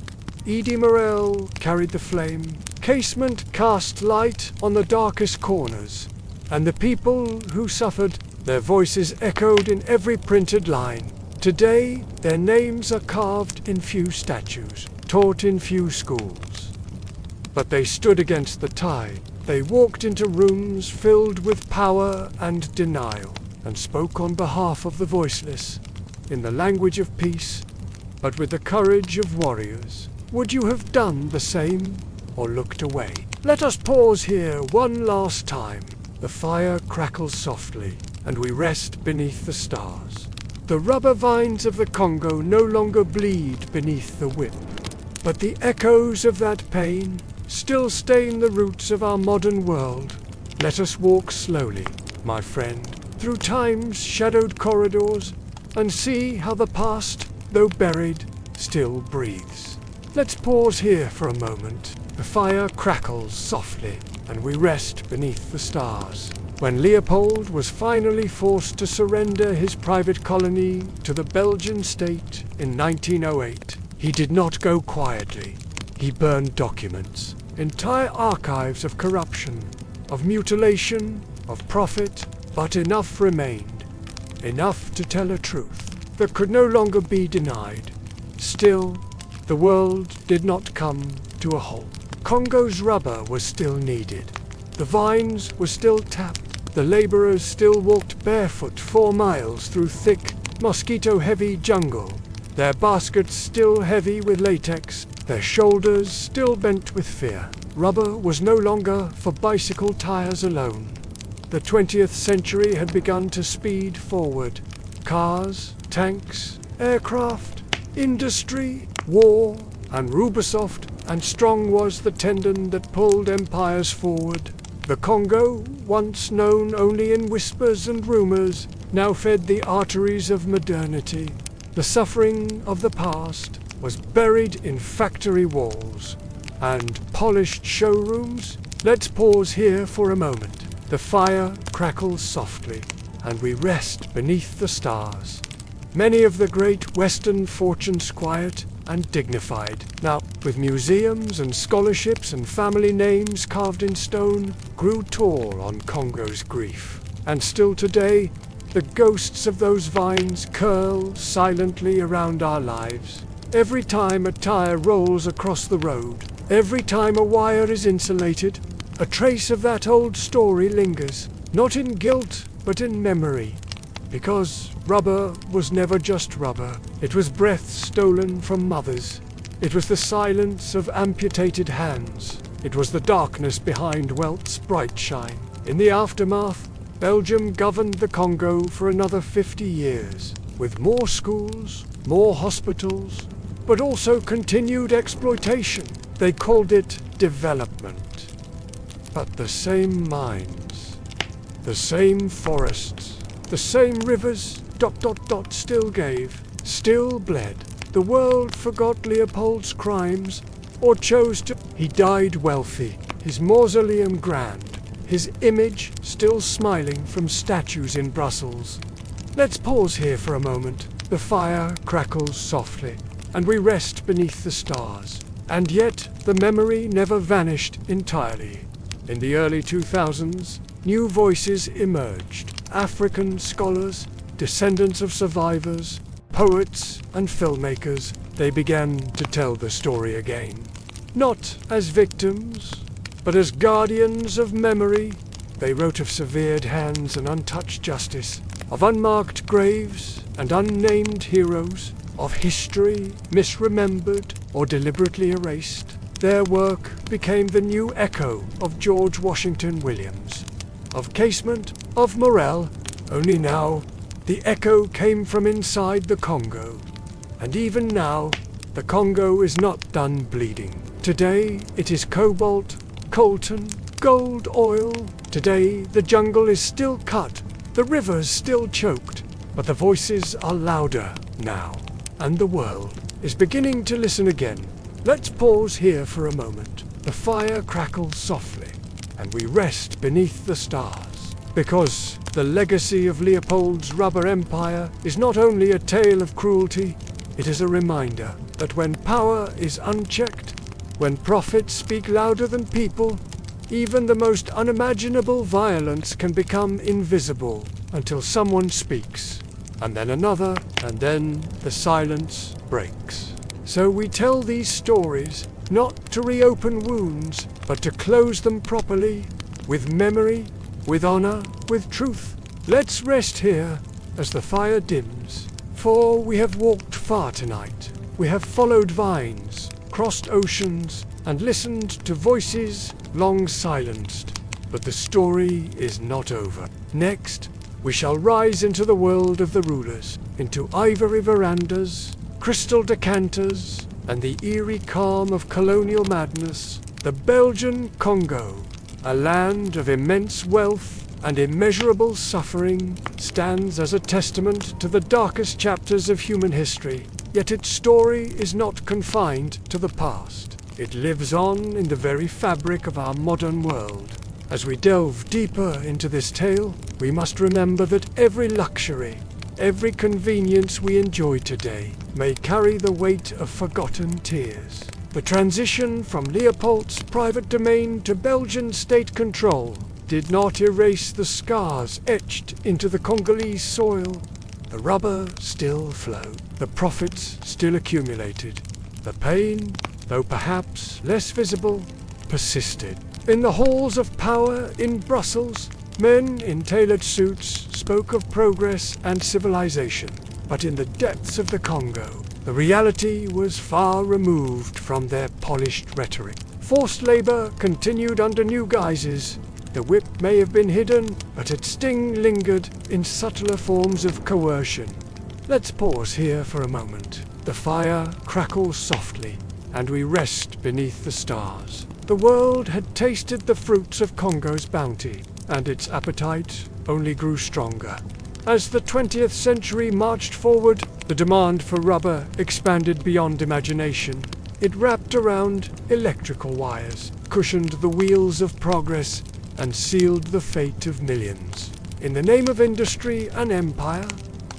Edie Morel carried the flame. Casement cast light on the darkest corners, and the people who suffered, their voices echoed in every printed line. Today, their names are carved in few statues, taught in few schools. But they stood against the tide. They walked into rooms filled with power and denial, and spoke on behalf of the voiceless, in the language of peace, but with the courage of warriors. Would you have done the same, or looked away? Let us pause here one last time. The fire crackles softly, and we rest beneath the stars. The rubber vines of the Congo no longer bleed beneath the whip, but the echoes of that pain still stain the roots of our modern world. Let us walk slowly, my friend, through time's shadowed corridors, and see how the past, though buried, still breathes. Let's pause here for a moment. The fire crackles softly, and we rest beneath the stars. When Leopold was finally forced to surrender his private colony to the Belgian state in 1908, he did not go quietly. He burned documents, entire archives of corruption, of mutilation, of profit, but enough remained. Enough to tell a truth that could no longer be denied. Still, the world did not come to a halt. Congo's rubber was still needed. The vines were still tapped. The laborers still walked barefoot 4 miles through thick, mosquito-heavy jungle. Their baskets still heavy with latex, their shoulders still bent with fear. Rubber was no longer for bicycle tires alone. The 20th century had begun to speed forward. Cars, tanks, aircraft, industry, war, and Rubisoft, and strong was the tendon that pulled empires forward. The Congo, once known only in whispers and rumors, now fed the arteries of modernity. The suffering of the past was buried in factory walls and polished showrooms. Let's pause here for a moment. The fire crackles softly, and we rest beneath the stars. Many of the great Western fortunes quiet and dignified, now with museums and scholarships and family names carved in stone, grew tall on Congo's grief. And still today, the ghosts of those vines curl silently around our lives. Every time a tire rolls across the road, every time a wire is insulated, a trace of that old story lingers, not in guilt, but in memory. Because rubber was never just rubber. It was breath stolen from mothers. It was the silence of amputated hands. It was the darkness behind wealth's bright shine. In the aftermath, Belgium governed the Congo for another 50 years, with more schools, more hospitals, but also continued exploitation. They called it development. But the same mines, the same forests, the same rivers, still gave, still bled. The world forgot Leopold's crimes, or chose to. He died wealthy, his mausoleum grand, his image still smiling from statues in Brussels. Let's pause here for a moment. The fire crackles softly, and we rest beneath the stars. And yet, the memory never vanished entirely. In the early 2000s, new voices emerged. African scholars, descendants of survivors, poets and filmmakers, they began to tell the story again. Not as victims, but as guardians of memory. They wrote of severed hands and untouched justice, of unmarked graves and unnamed heroes, of history misremembered or deliberately erased. Their work became the new echo of George Washington Williams, of Casement, of Morel. Only now, the echo came from inside the Congo. And even now, the Congo is not done bleeding. Today, it is cobalt, coltan, gold, oil. Today, the jungle is still cut, the rivers still choked, but the voices are louder now, and the world is beginning to listen again. Let's pause here for a moment. The fire crackles softly, and we rest beneath the stars, because the legacy of Leopold's rubber empire is not only a tale of cruelty, it is a reminder that when power is unchecked, when profits speak louder than people, even the most unimaginable violence can become invisible until someone speaks, and then another, and then the silence breaks. So we tell these stories not to reopen wounds, but to close them properly, with memory, with honor, with truth. Let's rest here as the fire dims, for we have walked far tonight. We have followed vines, crossed oceans, and listened to voices long silenced. But the story is not over. Next, we shall rise into the world of the rulers, into ivory verandas, crystal decanters, and the eerie calm of colonial madness. The Belgian Congo, a land of immense wealth and immeasurable suffering, stands as a testament to the darkest chapters of human history. Yet its story is not confined to the past. It lives on in the very fabric of our modern world. As we delve deeper into this tale, we must remember that every luxury, every convenience we enjoy today may carry the weight of forgotten tears. The transition from Leopold's private domain to Belgian state control did not erase the scars etched into the Congolese soil. The rubber still flowed, the profits still accumulated. The pain, though perhaps less visible, persisted. In the halls of power in Brussels, men in tailored suits spoke of progress and civilization. But in the depths of the Congo, the reality was far removed from their polished rhetoric. Forced labor continued under new guises. The whip may have been hidden, but its sting lingered in subtler forms of coercion. Let's pause here for a moment. The fire crackles softly, and we rest beneath the stars. The world had tasted the fruits of Congo's bounty, and its appetite only grew stronger. As the 20th century marched forward, the demand for rubber expanded beyond imagination. It wrapped around electrical wires, cushioned the wheels of progress, and sealed the fate of millions. In the name of industry and empire,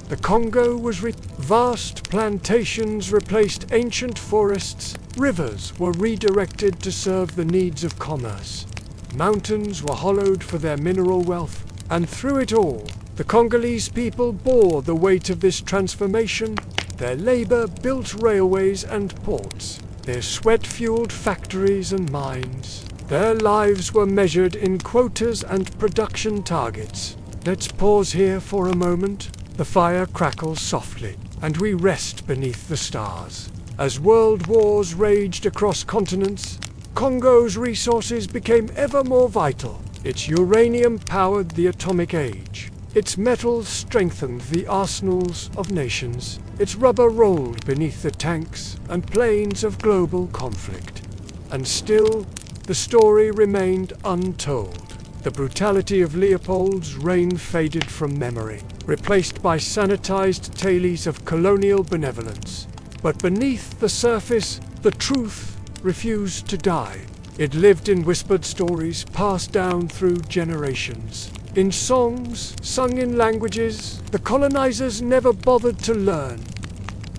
the Congo was vast plantations replaced ancient forests, rivers were redirected to serve the needs of commerce, mountains were hollowed for their mineral wealth, and through it all, the Congolese people bore the weight of this transformation. Their labor built railways and ports, their sweat fueled factories and mines. Their lives were measured in quotas and production targets. Let's pause here for a moment. The fire crackles softly, and we rest beneath the stars. As world wars raged across continents, Congo's resources became ever more vital. Its uranium powered the atomic age. Its metals strengthened the arsenals of nations. Its rubber rolled beneath the tanks and planes of global conflict. And still, the story remained untold. The brutality of Leopold's reign faded from memory, replaced by sanitized tales of colonial benevolence. But beneath the surface, the truth refused to die. It lived in whispered stories passed down through generations. In songs sung in languages the colonizers never bothered to learn.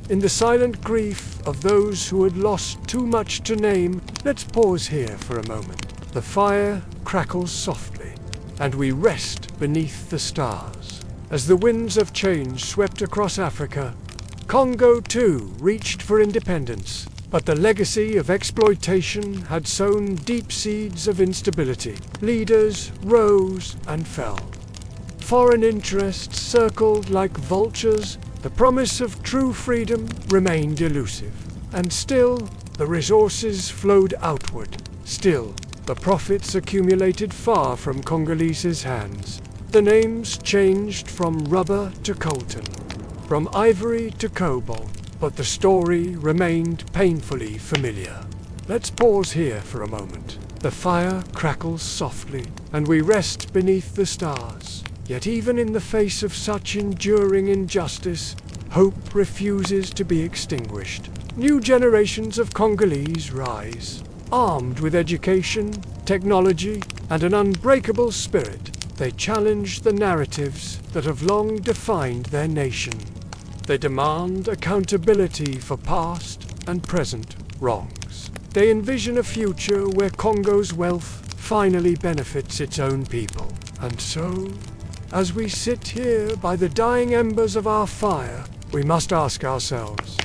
In the silent grief of those who had lost too much to name, let's pause here for a moment. The fire crackles softly, and we rest beneath the stars. As the winds of change swept across Africa, Congo too reached for independence, but the legacy of exploitation had sown deep seeds of instability. Leaders rose and fell. Foreign interests circled like vultures. The promise of true freedom remained elusive. And still, the resources flowed outward. Still, the profits accumulated far from Congolese hands. The names changed from rubber to coltan, from ivory to cobalt, but the story remained painfully familiar. Let's pause here for a moment. The fire crackles softly, and we rest beneath the stars. Yet even in the face of such enduring injustice, hope refuses to be extinguished. New generations of Congolese rise, armed with education, technology, and an unbreakable spirit. They challenge the narratives that have long defined their nation. They demand accountability for past and present wrongs. They envision a future where Congo's wealth finally benefits its own people. And so, as we sit here by the dying embers of our fire, we must ask ourselves,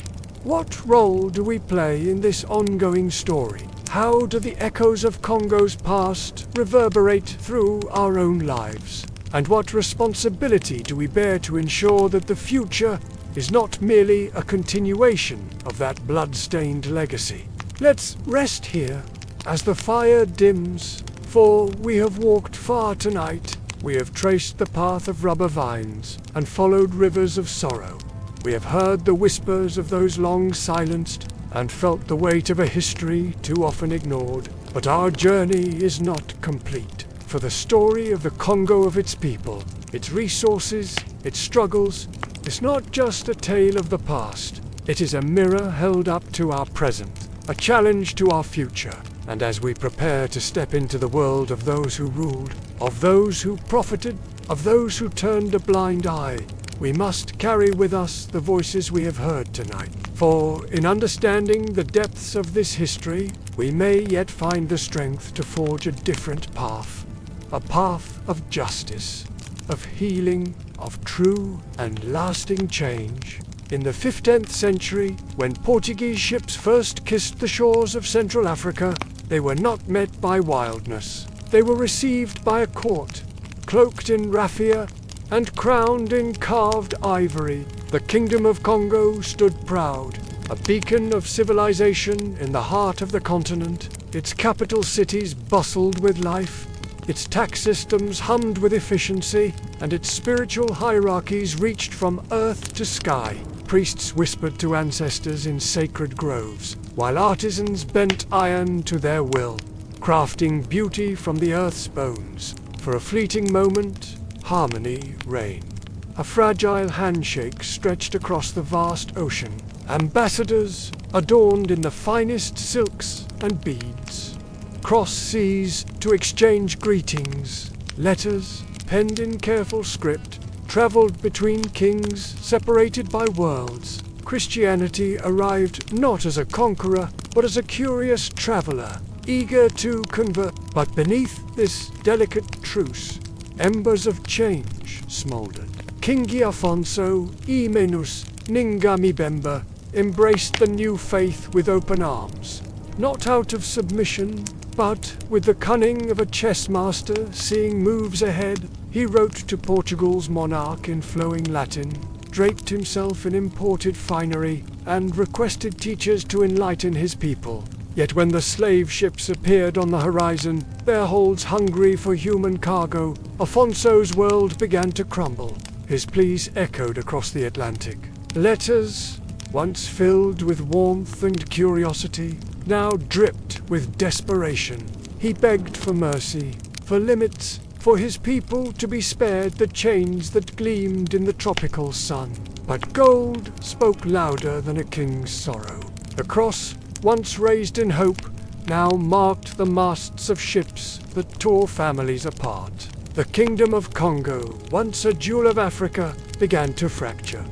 what role do we play in this ongoing story? How do the echoes of Congo's past reverberate through our own lives? And what responsibility do we bear to ensure that the future is not merely a continuation of that blood-stained legacy? Let's rest here as the fire dims, for we have walked far tonight. We have traced the path of rubber vines and followed rivers of sorrow. We have heard the whispers of those long silenced and felt the weight of a history too often ignored. But our journey is not complete, for the story of the Congo, of its people, its resources, its struggles, is not just a tale of the past. It is a mirror held up to our present, a challenge to our future. And as we prepare to step into the world of those who ruled, of those who profited, of those who turned a blind eye, we must carry with us the voices we have heard tonight. For in understanding the depths of this history, we may yet find the strength to forge a different path. A path of justice, of healing, of true and lasting change. In the 15th century, when Portuguese ships first kissed the shores of Central Africa, they were not met by wildness. They were received by a court, cloaked in raffia and crowned in carved ivory. The Kingdom of Congo stood proud, a beacon of civilization in the heart of the continent. Its capital cities bustled with life, its tax systems hummed with efficiency, and its spiritual hierarchies reached from earth to sky. Priests whispered to ancestors in sacred groves, while artisans bent iron to their will, crafting beauty from the earth's bones. For a fleeting moment, harmony reigned. A fragile handshake stretched across the vast ocean. Ambassadors, adorned in the finest silks and beads, crossed seas to exchange greetings. Letters, penned in careful script, traveled between kings separated by worlds. Christianity arrived not as a conqueror, but as a curious traveler, eager to convert. But beneath this delicate truce, embers of change smoldered. King Afonso Imenus Ningamibemba embraced the new faith with open arms, not out of submission, but with the cunning of a chess master seeing moves ahead. He wrote to Portugal's monarch in flowing Latin, draped himself in imported finery, and requested teachers to enlighten his people. Yet when the slave ships appeared on the horizon, their holds hungry for human cargo, Afonso's world began to crumble. His pleas echoed across the Atlantic. Letters, once filled with warmth and curiosity, now dripped with desperation. He begged for mercy, for limits, for his people to be spared the chains that gleamed in the tropical sun. But gold spoke louder than a king's sorrow. Across once raised in hope, now marked the masts of ships that tore families apart. The kingdom of Congo, once a jewel of Africa, began to fracture.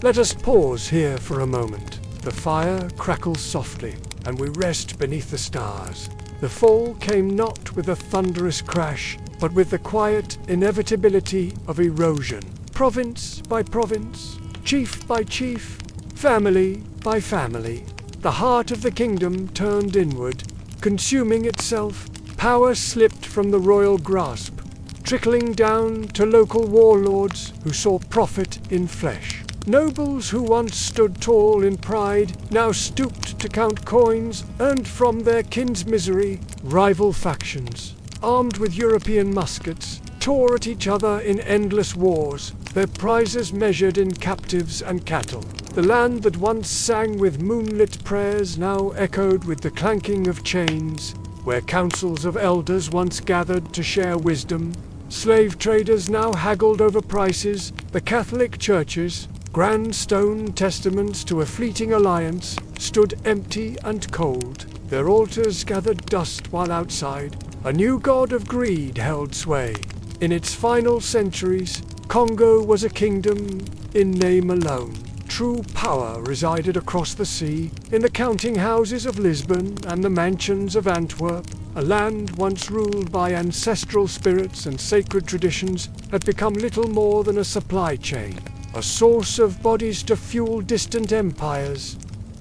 Let us pause here for a moment. The fire crackles softly, and we rest beneath the stars. The fall came not with a thunderous crash, but with the quiet inevitability of erosion. Province by province, chief by chief, family by family, the heart of the kingdom turned inward, consuming itself. Power slipped from the royal grasp, trickling down to local warlords who saw profit in flesh. Nobles who once stood tall in pride now stooped to count coins earned from their kin's misery. Rival factions, armed with European muskets, tore at each other in endless wars, their prizes measured in captives and cattle. The land that once sang with moonlit prayers now echoed with the clanking of chains, where councils of elders once gathered to share wisdom. Slave traders now haggled over prices. The Catholic churches, grand stone testaments to a fleeting alliance, stood empty and cold. Their altars gathered dust while outside a new god of greed held sway. In its final centuries, Congo was a kingdom in name alone. True power resided across the sea, in the counting houses of Lisbon and the mansions of Antwerp. A land once ruled by ancestral spirits and sacred traditions had become little more than a supply chain, a source of bodies to fuel distant empires.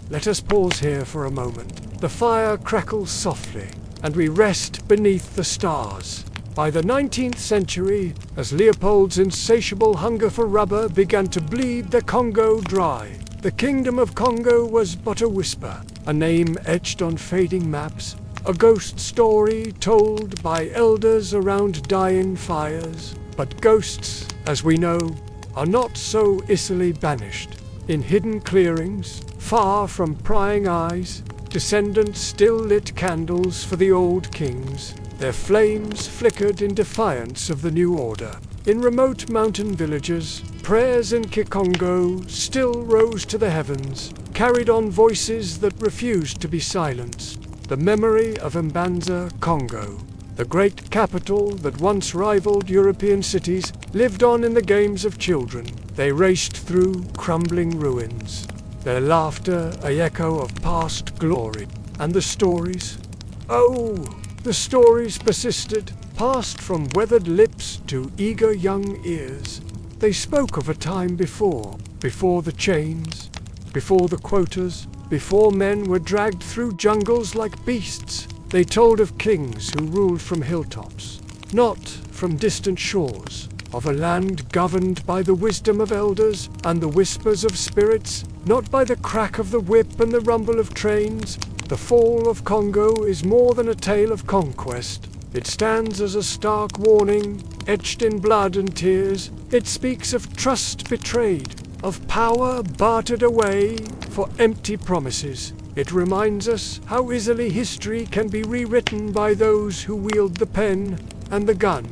Let us pause here for a moment. The fire crackles softly, and we rest beneath the stars. By the 19th century, as Leopold's insatiable hunger for rubber began to bleed the Congo dry, the Kingdom of Congo was but a whisper, a name etched on fading maps, a ghost story told by elders around dying fires. But ghosts, as we know, are not so easily banished. In hidden clearings, far from prying eyes, descendants still lit candles for the old kings. Their flames flickered in defiance of the new order. In remote mountain villages, prayers in Kikongo still rose to the heavens, carried on voices that refused to be silenced. The memory of Mbanza, Congo, the great capital that once rivaled European cities, lived on in the games of children. They raced through crumbling ruins, their laughter a echo of past glory. And the stories? Oh, the stories persisted, passed from weathered lips to eager young ears. They spoke of a time before the chains, before the quotas, before men were dragged through jungles like beasts. They told of kings who ruled from hilltops, not from distant shores, of a land governed by the wisdom of elders and the whispers of spirits, not by the crack of the whip and the rumble of trains. The fall of Congo is more than a tale of conquest. It stands as a stark warning, etched in blood and tears. It speaks of trust betrayed, of power bartered away for empty promises. It reminds us how easily history can be rewritten by those who wield the pen and the gun.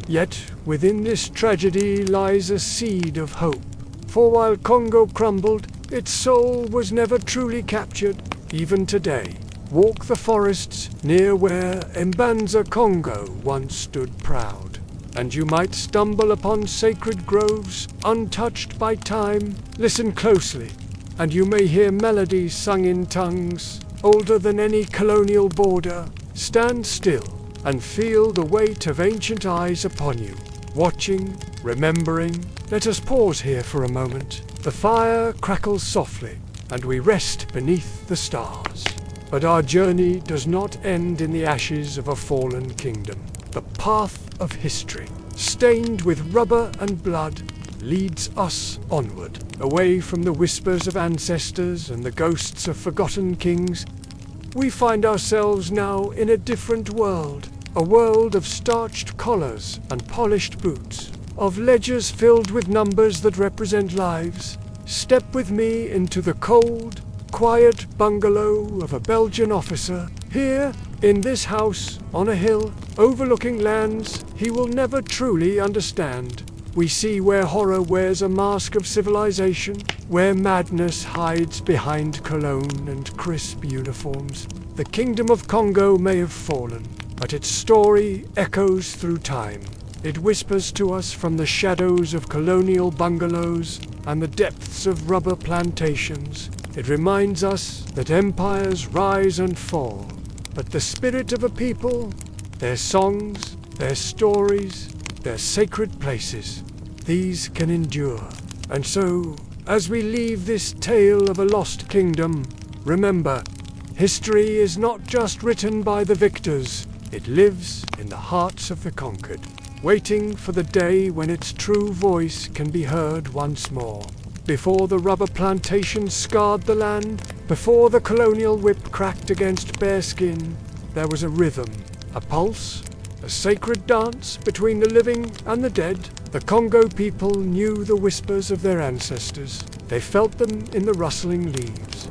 Yet within this tragedy lies a seed of hope. For while Congo crumbled, its soul was never truly captured. Even today, walk the forests near where Mbanza, Congo once stood proud, and you might stumble upon sacred groves untouched by time. Listen closely, and you may hear melodies sung in tongues older than any colonial border. Stand still and feel the weight of ancient eyes upon you, watching, remembering. Let us pause here for a moment. The fire crackles softly, and we rest beneath the stars. But our journey does not end in the ashes of a fallen kingdom. The path of history, stained with rubber and blood, leads us onward, away from the whispers of ancestors and the ghosts of forgotten kings. We find ourselves now in a different world, a world of starched collars and polished boots, of ledgers filled with numbers that represent lives. Step with me into the cold, quiet bungalow of a Belgian officer. Here, in this house, on a hill, overlooking lands he will never truly understand, we see where horror wears a mask of civilization, where madness hides behind cologne and crisp uniforms. The kingdom of Congo may have fallen, but its story echoes through time. It whispers to us from the shadows of colonial bungalows and the depths of rubber plantations. It reminds us that empires rise and fall, but the spirit of a people, their songs, their stories, their sacred places, these can endure. And so, as we leave this tale of a lost kingdom, remember, history is not just written by the victors, it lives in the hearts of the conquered, waiting for the day when its true voice can be heard once more. Before the rubber plantations scarred the land, before the colonial whip cracked against bare skin, there was a rhythm, a pulse, a sacred dance between the living and the dead. The Congo people knew the whispers of their ancestors. They felt them in the rustling leaves,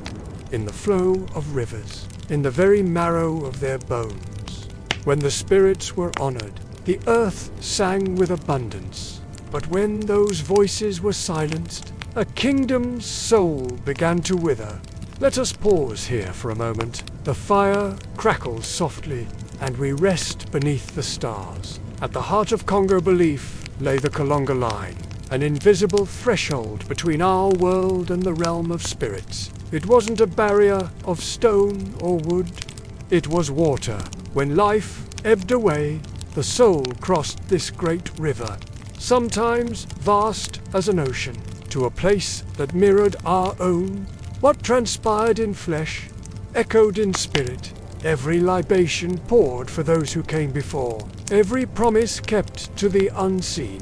in the flow of rivers, in the very marrow of their bones. When the spirits were honored, the earth sang with abundance. But when those voices were silenced, a kingdom's soul began to wither. Let us pause here for a moment. The fire crackles softly, and we rest beneath the stars. At the heart of Congo belief lay the colonial line, an invisible threshold between our world and the realm of spirits. It wasn't a barrier of stone or wood, it was water. When life ebbed away, the soul crossed this great river, sometimes vast as an ocean, to a place that mirrored our own. What transpired in flesh echoed in spirit. Every libation poured for those who came before. Every promise kept to the unseen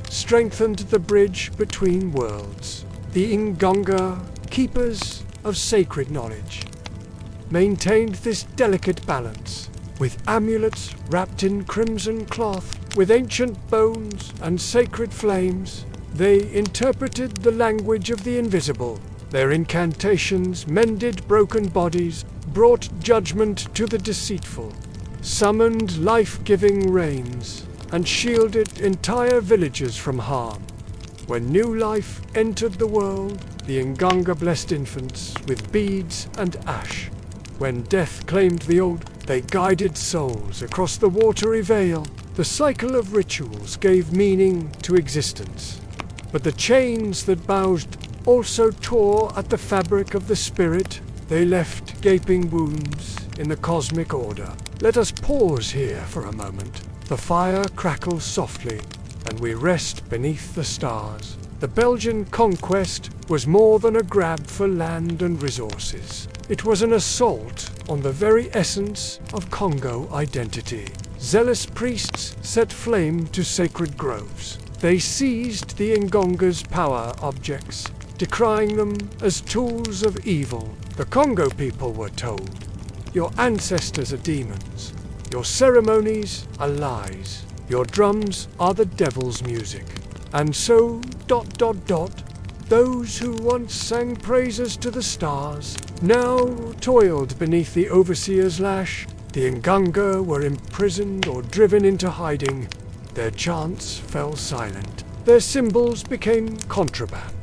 strengthened the bridge between worlds. The Nganga, keepers of sacred knowledge, maintained this delicate balance. With amulets wrapped in crimson cloth, with ancient bones and sacred flames, they interpreted the language of the invisible. Their incantations mended broken bodies, brought judgment to the deceitful, summoned life-giving rains, and shielded entire villages from harm. When new life entered the world, the Nganga blessed infants with beads and ash. When death claimed the old, they guided souls across the watery veil. The cycle of rituals gave meaning to existence. But the chains that bound also tore at the fabric of the spirit. They left gaping wounds in the cosmic order. Let us pause here for a moment. The fire crackles softly, and we rest beneath the stars. The Belgian conquest was more than a grab for land and resources. It was an assault on the very essence of Congo identity. Zealous priests set flame to sacred groves. They seized the Ngonga's power objects, decrying them as tools of evil. The Congo people were told, "Your ancestors are demons. Your ceremonies are lies. Your drums are the devil's music." And so, those who once sang praises to the stars now toiled beneath the overseer's lash. The Nganga were imprisoned or driven into hiding. Their chants fell silent. Their symbols became contraband.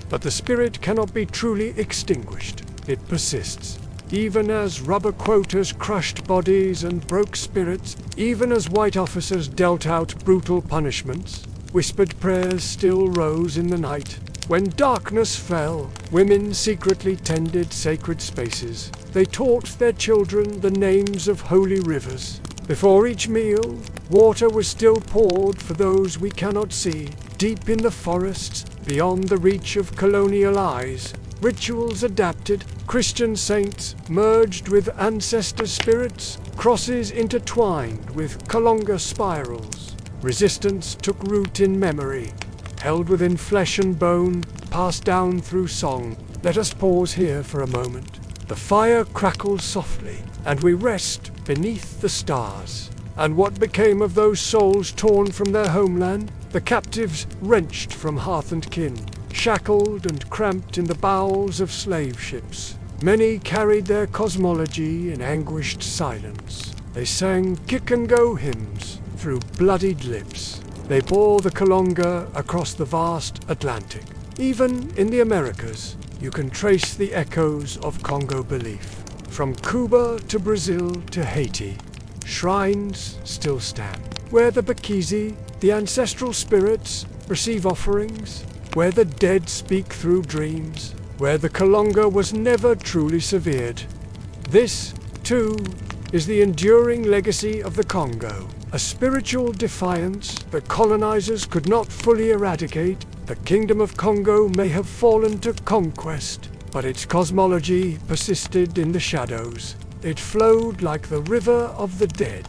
But the spirit cannot be truly extinguished. It persists. Even as rubber quotas crushed bodies and broke spirits, even as white officers dealt out brutal punishments, whispered prayers still rose in the night. When darkness fell, women secretly tended sacred spaces. They taught their children the names of holy rivers. Before each meal, water was still poured for those we cannot see. Deep in the forests, beyond the reach of colonial eyes, rituals adapted, Christian saints merged with ancestor spirits, crosses intertwined with Kalonga spirals. Resistance took root in memory, held within flesh and bone, passed down through song. Let us pause here for a moment. The fire crackles softly, and we rest beneath the stars. And what became of those souls torn from their homeland? The captives wrenched from hearth and kin, shackled and cramped in the bowels of slave ships. Many carried their cosmology in anguished silence. They sang kick-and-go hymns through bloodied lips. They bore the Kalonga across the vast Atlantic. Even in the Americas, you can trace the echoes of Congo belief. From Cuba to Brazil to Haiti, shrines still stand, where the Bakizi, the ancestral spirits, receive offerings, where the dead speak through dreams, where the Kalonga was never truly severed. This, too, is the enduring legacy of the Congo, a spiritual defiance that colonizers could not fully eradicate. The Kingdom of Congo may have fallen to conquest, but its cosmology persisted in the shadows. It flowed like the river of the dead,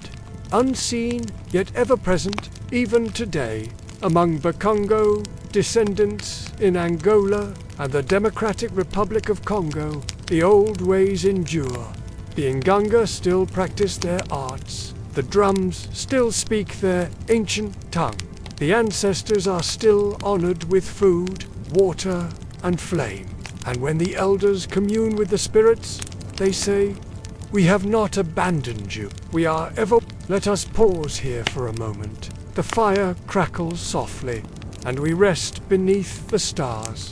unseen yet ever present, even today, among Bakongo descendants in Angola and the Democratic Republic of Congo. The old ways endure. The Nganga still practice their arts. The drums still speak their ancient tongue. The ancestors are still honored with food, water, and flame. And when the elders commune with the spirits, they say, "We have not abandoned you. We are ever." Let us pause here for a moment. The fire crackles softly, and we rest beneath the stars.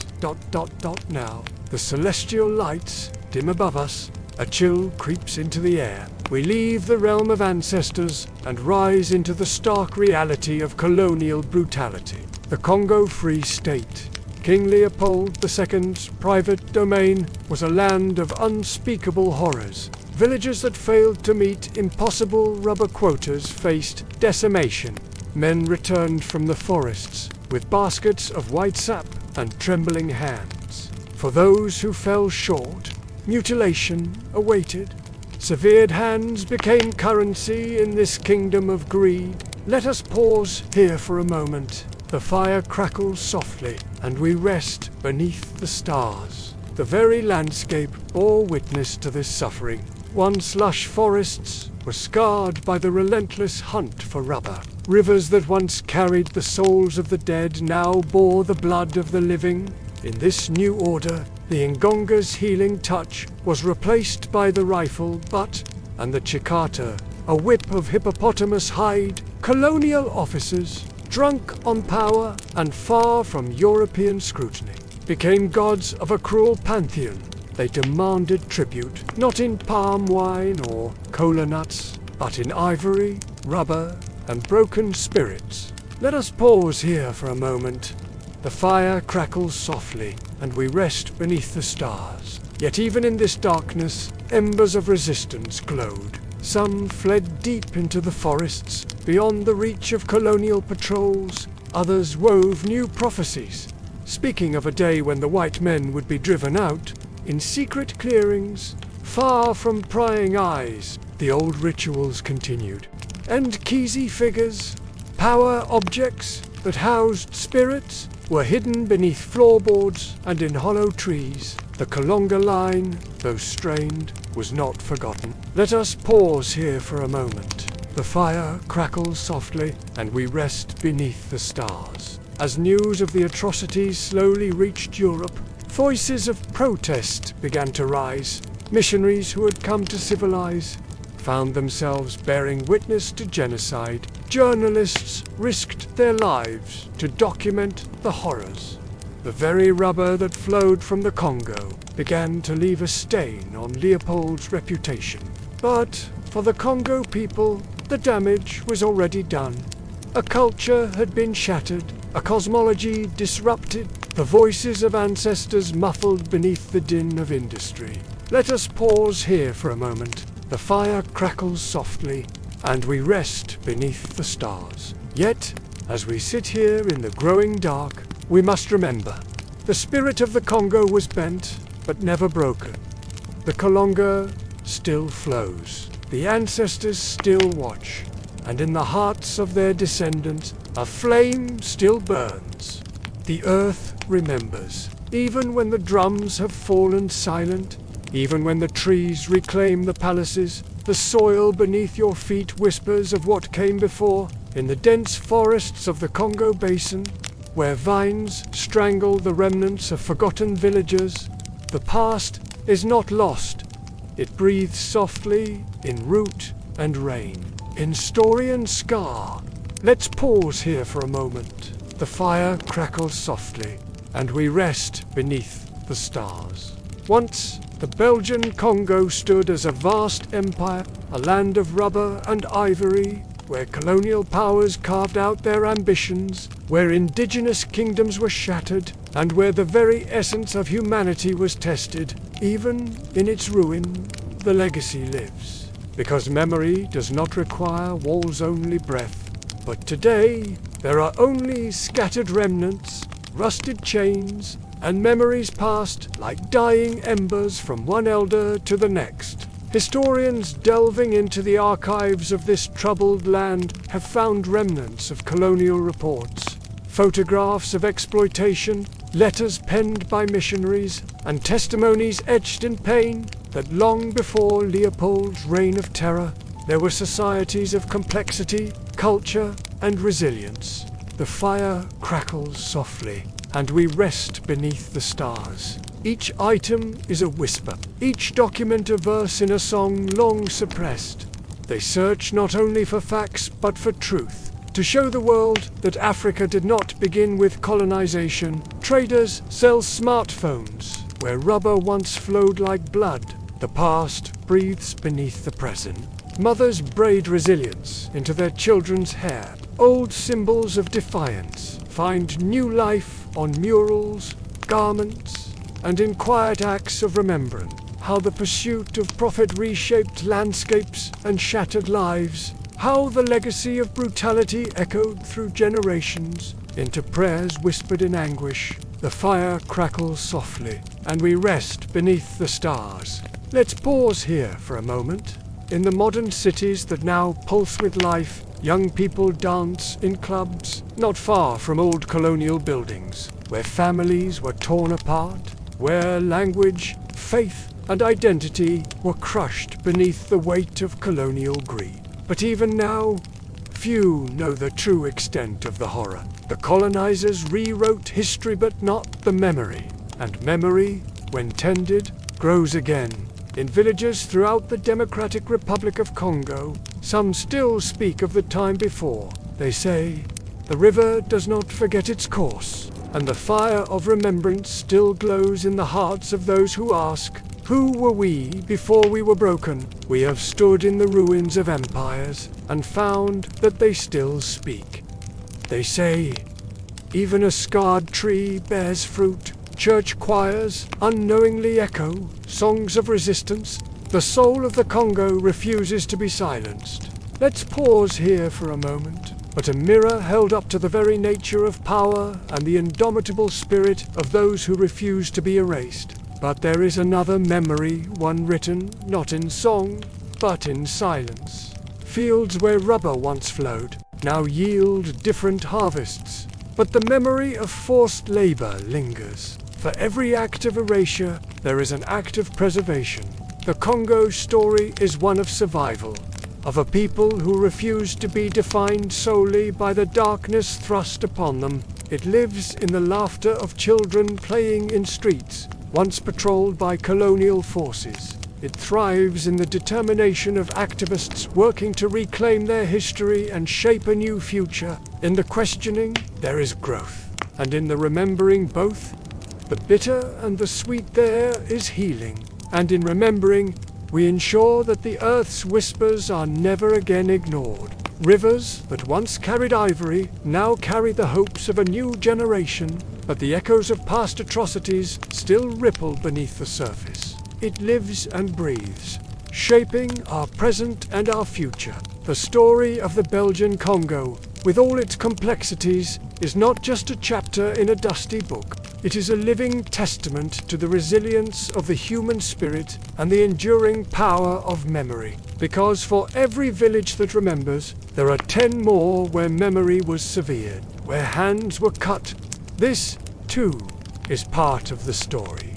Now, the celestial lights dim above us. A chill creeps into the air. We leave the realm of ancestors and rise into the stark reality of colonial brutality. The Congo Free State, King Leopold II's private domain, was a land of unspeakable horrors. Villages that failed to meet impossible rubber quotas faced decimation. Men returned from the forests with baskets of white sap and trembling hands. For those who fell short, mutilation awaited. Severed hands became currency in this kingdom of greed. Let us pause here for a moment. The fire crackles softly, and we rest beneath the stars. The very landscape bore witness to this suffering. Once lush forests were scarred by the relentless hunt for rubber. Rivers that once carried the souls of the dead now bore the blood of the living. In this new order, the Ngonga's healing touch was replaced by the rifle butt and the chikata, a whip of hippopotamus hide. Colonial officers, drunk on power and far from European scrutiny, became gods of a cruel pantheon. They demanded tribute, not in palm wine or cola nuts, but in ivory, rubber, and broken spirits. Let us pause here for a moment. The fire crackles softly, and we rest beneath the stars. Yet even in this darkness, embers of resistance glowed. Some fled deep into the forests, beyond the reach of colonial patrols. Others wove new prophecies, speaking of a day when the white men would be driven out. In secret clearings, far from prying eyes, the old rituals continued. And Kizi figures, power objects that housed spirits, were hidden beneath floorboards and in hollow trees. The Kalonga line, though strained, was not forgotten. Let us pause here for a moment. The fire crackles softly, and we rest beneath the stars. As news of the atrocities slowly reached Europe, voices of protest began to rise. Missionaries who had come to civilize found themselves bearing witness to genocide. Journalists risked their lives to document the horrors. The very rubber that flowed from the Congo began to leave a stain on Leopold's reputation. But for the Congo people, the damage was already done. A culture had been shattered, a cosmology disrupted, the voices of ancestors muffled beneath the din of industry. Let us pause here for a moment. The fire crackles softly, and we rest beneath the stars. Yet, as we sit here in the growing dark, we must remember, the spirit of the Congo was bent, but never broken. The Kalonga still flows. The ancestors still watch, and in the hearts of their descendants, a flame still burns. The earth remembers, even when the drums have fallen silent, even when the trees reclaim the palaces. The soil beneath your feet whispers of what came before. In the dense forests of the Congo Basin, where vines strangle the remnants of forgotten villages, the past is not lost. It breathes softly in root and rain, in story and scar. Let's pause here for a moment. The fire crackles softly, and we rest beneath the stars. Once, the Belgian Congo stood as a vast empire, a land of rubber and ivory, where colonial powers carved out their ambitions, where indigenous kingdoms were shattered, and where the very essence of humanity was tested. Even in its ruin, the legacy lives, because memory does not require walls, only breath. But today, there are only scattered remnants, rusted chains, and memories passed like dying embers from one elder to the next. Historians delving into the archives of this troubled land have found remnants of colonial reports, photographs of exploitation, letters penned by missionaries, and testimonies etched in pain that long before Leopold's reign of terror, there were societies of complexity, culture, and resilience. The fire crackles softly, and we rest beneath the stars. Each item is a whisper, each document a verse in a song long suppressed. They search not only for facts but for truth, to show the world that Africa did not begin with colonization. Traders sell smartphones, where rubber once flowed like blood. The past breathes beneath the present. Mothers braid resilience into their children's hair. Old symbols of defiance find new life on murals, garments, and in quiet acts of remembrance. How the pursuit of profit reshaped landscapes and shattered lives. How the legacy of brutality echoed through generations into prayers whispered in anguish. The fire crackles softly, and we rest beneath the stars. Let's pause here for a moment. In the modern cities that now pulse with life, young people dance in clubs not far from old colonial buildings, where families were torn apart, where language, faith, and identity were crushed beneath the weight of colonial greed. But even now, few know the true extent of the horror. The colonizers rewrote history but not the memory, and memory, when tended, grows again. In villages throughout the Democratic Republic of Congo, some still speak of the time before. They say, the river does not forget its course, and the fire of remembrance still glows in the hearts of those who ask, who were we before we were broken? We have stood in the ruins of empires and found that they still speak. They say, even a scarred tree bears fruit. Church choirs unknowingly echo songs of resistance. The soul of the Congo refuses to be silenced. Let's pause here for a moment. But a mirror held up to the very nature of power and the indomitable spirit of those who refuse to be erased. But there is another memory, one written not in song, but in silence. Fields where rubber once flowed now yield different harvests, but the memory of forced labor lingers. For every act of erasure, there is an act of preservation. The Congo story is one of survival, of a people who refuse to be defined solely by the darkness thrust upon them. It lives in the laughter of children playing in streets, once patrolled by colonial forces. It thrives in the determination of activists working to reclaim their history and shape a new future. In the questioning, there is growth, and in the remembering both, the bitter and the sweet, there is healing. And in remembering, we ensure that the earth's whispers are never again ignored. Rivers that once carried ivory now carry the hopes of a new generation, but the echoes of past atrocities still ripple beneath the surface. It lives and breathes, shaping our present and our future. The story of the Belgian Congo, with all its complexities, is not just a chapter in a dusty book. It is a living testament to the resilience of the human spirit and the enduring power of memory. Because for every village that remembers, there are 10 more where memory was severed, where hands were cut. This, too, is part of the story.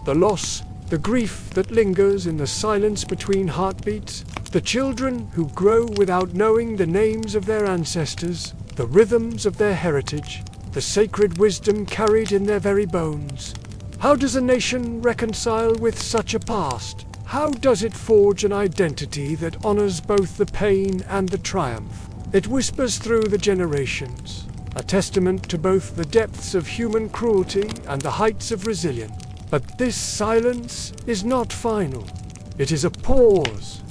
The loss, the grief that lingers in the silence between heartbeats, the children who grow without knowing the names of their ancestors, the rhythms of their heritage, the sacred wisdom carried in their very bones. How does a nation reconcile with such a past? How does it forge an identity that honors both the pain and the triumph? It whispers through the generations, a testament to both the depths of human cruelty and the heights of resilience. But this silence is not final. It is a pause,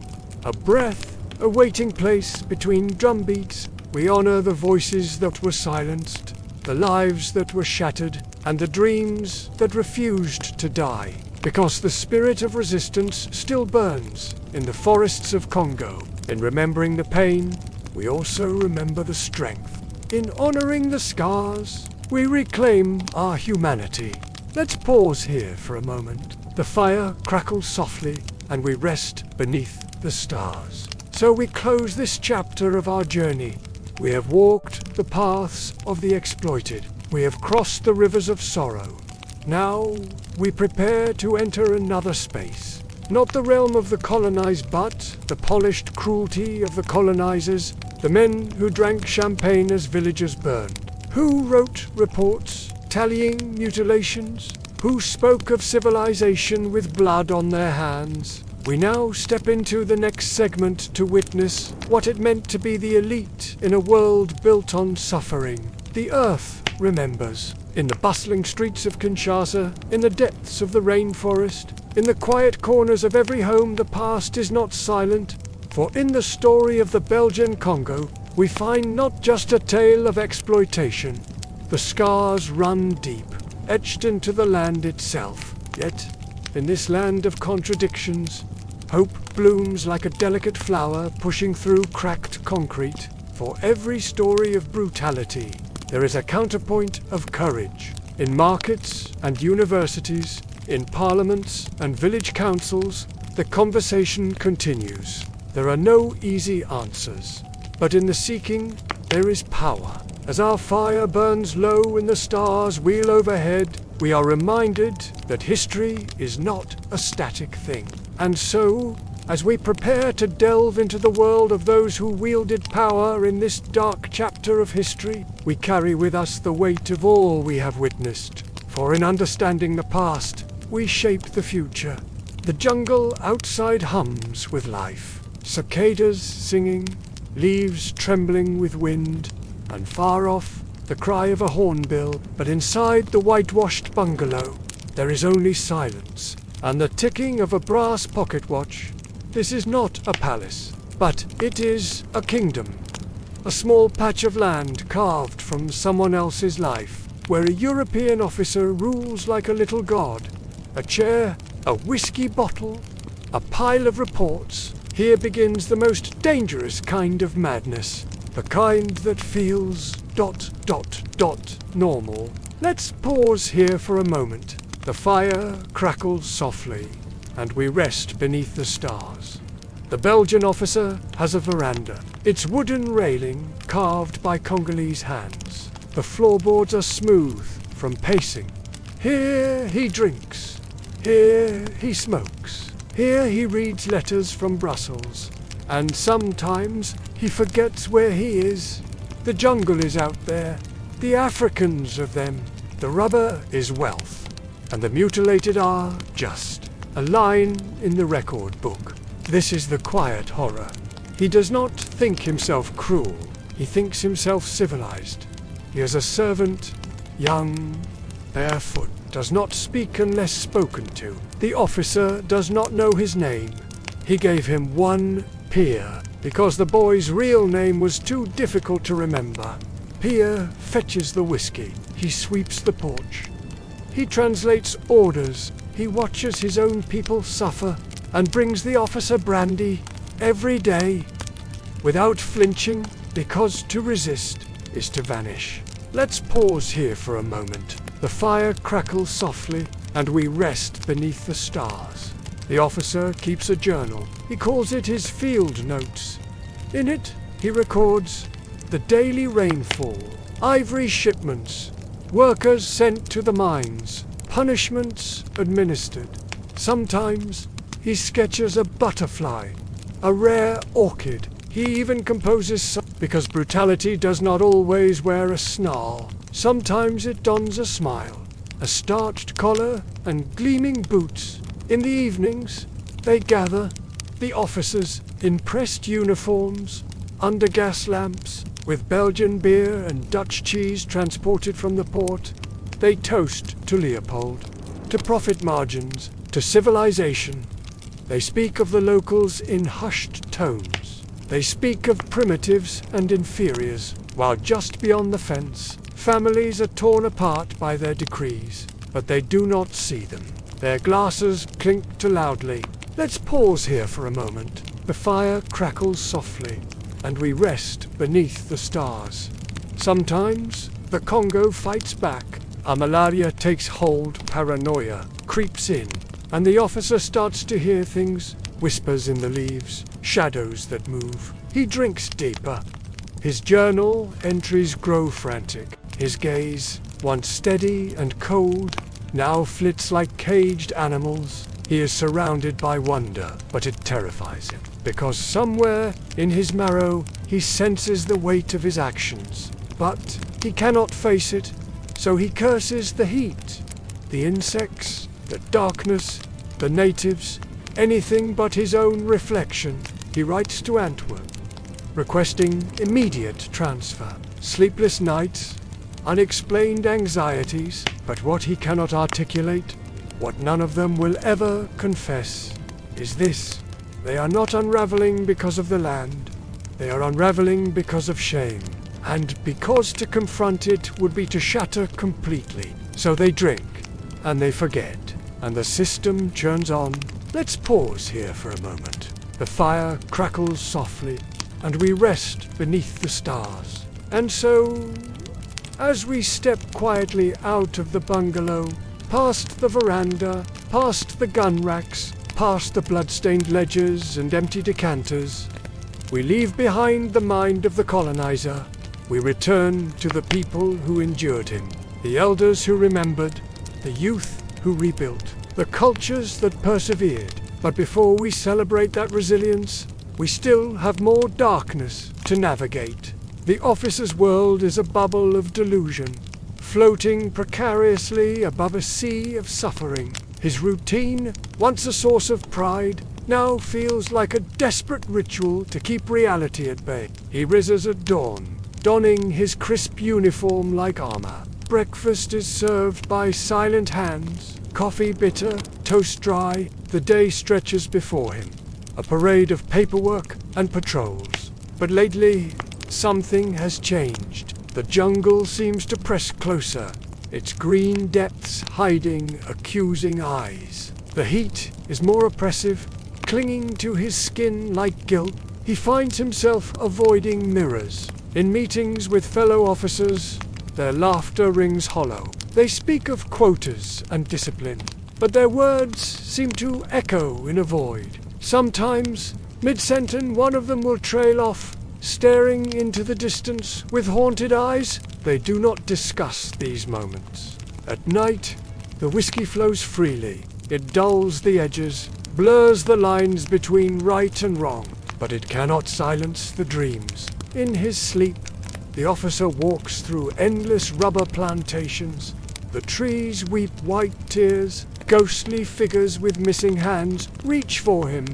a breath, a waiting place between drumbeats. We honor the voices that were silenced, the lives that were shattered, and the dreams that refused to die. Because the spirit of resistance still burns in the forests of Congo. In remembering the pain, we also remember the strength. In honoring the scars, we reclaim our humanity. Let's pause here for a moment. The fire crackles softly, and we rest beneath the stars. So we close this chapter of our journey. We have walked the paths of the exploited. We have crossed the rivers of sorrow. Now we prepare to enter another space. Not the realm of the colonized, but the polished cruelty of the colonizers, the men who drank champagne as villages burned, who wrote reports tallying mutilations, who spoke of civilization with blood on their hands. We now step into the next segment to witness what it meant to be the elite in a world built on suffering. The earth remembers. In the bustling streets of Kinshasa, in the depths of the rainforest, in the quiet corners of every home, the past is not silent. For in the story of the Belgian Congo, we find not just a tale of exploitation. The scars run deep, etched into the land itself. Yet, in this land of contradictions, hope blooms like a delicate flower pushing through cracked concrete. For every story of brutality, there is a counterpoint of courage. In markets and universities, in parliaments and village councils, the conversation continues. There are no easy answers, but in the seeking, there is power. As our fire burns low and the stars wheel overhead, we are reminded that history is not a static thing. And so, as we prepare to delve into the world of those who wielded power in this dark chapter of history, we carry with us the weight of all we have witnessed. For in understanding the past, we shape the future. The jungle outside hums with life. Cicadas singing, leaves trembling with wind, and far off, the cry of a hornbill. But inside the whitewashed bungalow, there is only silence, and the ticking of a brass pocket watch. This is not a palace, but it is a kingdom. A small patch of land carved from someone else's life, where a European officer rules like a little god. A chair, a whiskey bottle, a pile of reports. Here begins the most dangerous kind of madness. The kind that feels ... normal. Let's pause here for a moment. The fire crackles softly, and we rest beneath the stars. The Belgian officer has a veranda. Its wooden railing carved by Congolese hands. The floorboards are smooth from pacing. Here he drinks. Here he smokes. Here he reads letters from Brussels. And sometimes he forgets where he is. The jungle is out there. The Africans of them. The rubber is wealth. And the mutilated are just a line in the record book. This is the quiet horror. He does not think himself cruel. He thinks himself civilized. He is a servant, young, barefoot, does not speak unless spoken to. The officer does not know his name. He gave him one Pierre, because the boy's real name was too difficult to remember. Pierre fetches the whiskey. He sweeps the porch. He translates orders. He watches his own people suffer and brings the officer brandy every day, without flinching, because to resist is to vanish. Let's pause here for a moment. The fire crackles softly, and we rest beneath the stars. The officer keeps a journal. He calls it his field notes. In it, he records the daily rainfall, ivory shipments, workers sent to the mines, punishments administered. Sometimes he sketches a butterfly, a rare orchid. He even composes some, because brutality does not always wear a snarl. Sometimes it dons a smile, a starched collar and gleaming boots. In the evenings, they gather, the officers in pressed uniforms, under gas lamps, With Belgian beer and Dutch cheese transported from the port, they toast to Leopold, to profit margins, to civilization. They speak of the locals in hushed tones. They speak of primitives and inferiors, while just beyond the fence, families are torn apart by their decrees, but they do not see them. Their glasses clink too loudly. Let's pause here for a moment. The fire crackles softly, and we rest beneath the stars. Sometimes the Congo fights back. A malaria takes hold, paranoia creeps in, and the officer starts to hear things, whispers in the leaves, shadows that move. He drinks deeper. His journal entries grow frantic. His gaze, once steady and cold, now flits like caged animals. He is surrounded by wonder, but it terrifies him, because somewhere in his marrow he senses the weight of his actions. But he cannot face it, so he curses the heat, the insects, the darkness, the natives, anything but his own reflection. He writes to Antwerp, requesting immediate transfer. Sleepless nights, unexplained anxieties, but what he cannot articulate, what none of them will ever confess, is this: they are not unraveling because of the land, they are unraveling because of shame, and because to confront it would be to shatter completely. So they drink, and they forget, and the system churns on. Let's pause here for a moment. The fire crackles softly, and we rest beneath the stars. And so, as we step quietly out of the bungalow, past the veranda, past the gun racks, past the blood-stained ledgers and empty decanters, we leave behind the mind of the colonizer. We return to the people who endured him, the elders who remembered, the youth who rebuilt, the cultures that persevered. But before we celebrate that resilience, we still have more darkness to navigate. The officer's world is a bubble of delusion, floating precariously above a sea of suffering. His routine, once a source of pride, now feels like a desperate ritual to keep reality at bay. He rises at dawn, donning his crisp uniform like armor. Breakfast is served by silent hands, coffee bitter, toast dry. The day stretches before him, a parade of paperwork and patrols. But lately, something has changed. The jungle seems to press closer, its green depths hiding accusing eyes. The heat is more oppressive, clinging to his skin like guilt. He finds himself avoiding mirrors. In meetings with fellow officers, their laughter rings hollow. They speak of quotas and discipline, but their words seem to echo in a void. Sometimes, mid-sentence, one of them will trail off, staring into the distance with haunted eyes. They do not discuss these moments. At night, the whiskey flows freely. It dulls the edges, blurs the lines between right and wrong, but it cannot silence the dreams. In his sleep, the officer walks through endless rubber plantations. The trees weep white tears. Ghostly figures with missing hands reach for him,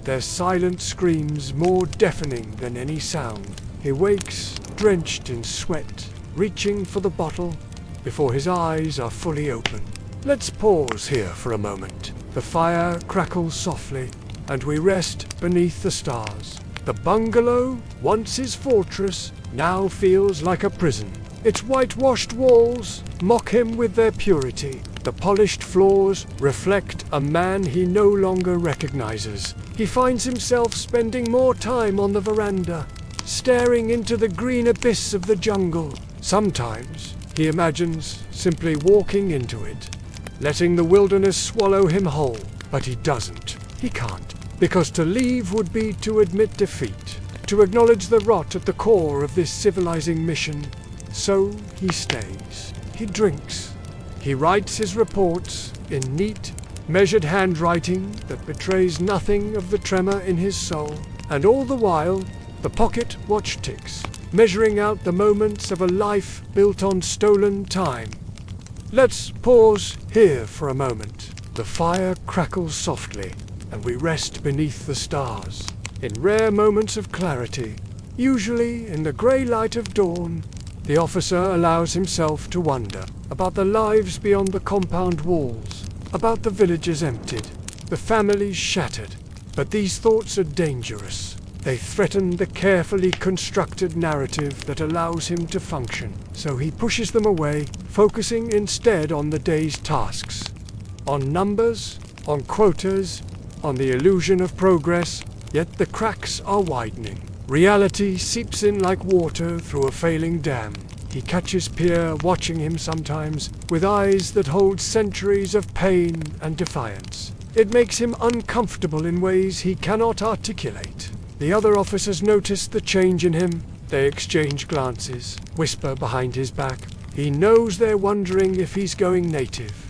their silent screams more deafening than any sound. He wakes, drenched in sweat, reaching for the bottle before his eyes are fully open. Let's pause here for a moment. The fire crackles softly, and we rest beneath the stars. The bungalow, once his fortress, now feels like a prison. Its whitewashed walls mock him with their purity. The polished floors reflect a man he no longer recognizes. He finds himself spending more time on the veranda, staring into the green abyss of the jungle. Sometimes he imagines simply walking into it, letting the wilderness swallow him whole. But he doesn't. He can't. Because to leave would be to admit defeat, to acknowledge the rot at the core of this civilizing mission. So he stays. He drinks. He writes his reports in neat, measured handwriting that betrays nothing of the tremor in his soul. And all the while, the pocket watch ticks, measuring out the moments of a life built on stolen time. Let's pause here for a moment. The fire crackles softly, and we rest beneath the stars. In rare moments of clarity, Usually, in the grey light of dawn, the officer allows himself to wonder about the lives beyond the compound walls, about the villages emptied, the families shattered. But these thoughts are dangerous. They threaten the carefully constructed narrative that allows him to function. So he pushes them away, focusing instead on the day's tasks. On numbers, on quotas, on the illusion of progress, yet the cracks are widening. Reality seeps in like water through a failing dam. He catches Pierre watching him sometimes, with eyes that hold centuries of pain and defiance. It makes him uncomfortable in ways he cannot articulate. The other officers notice the change in him. They exchange glances, whisper behind his back. He knows they're wondering if he's going native.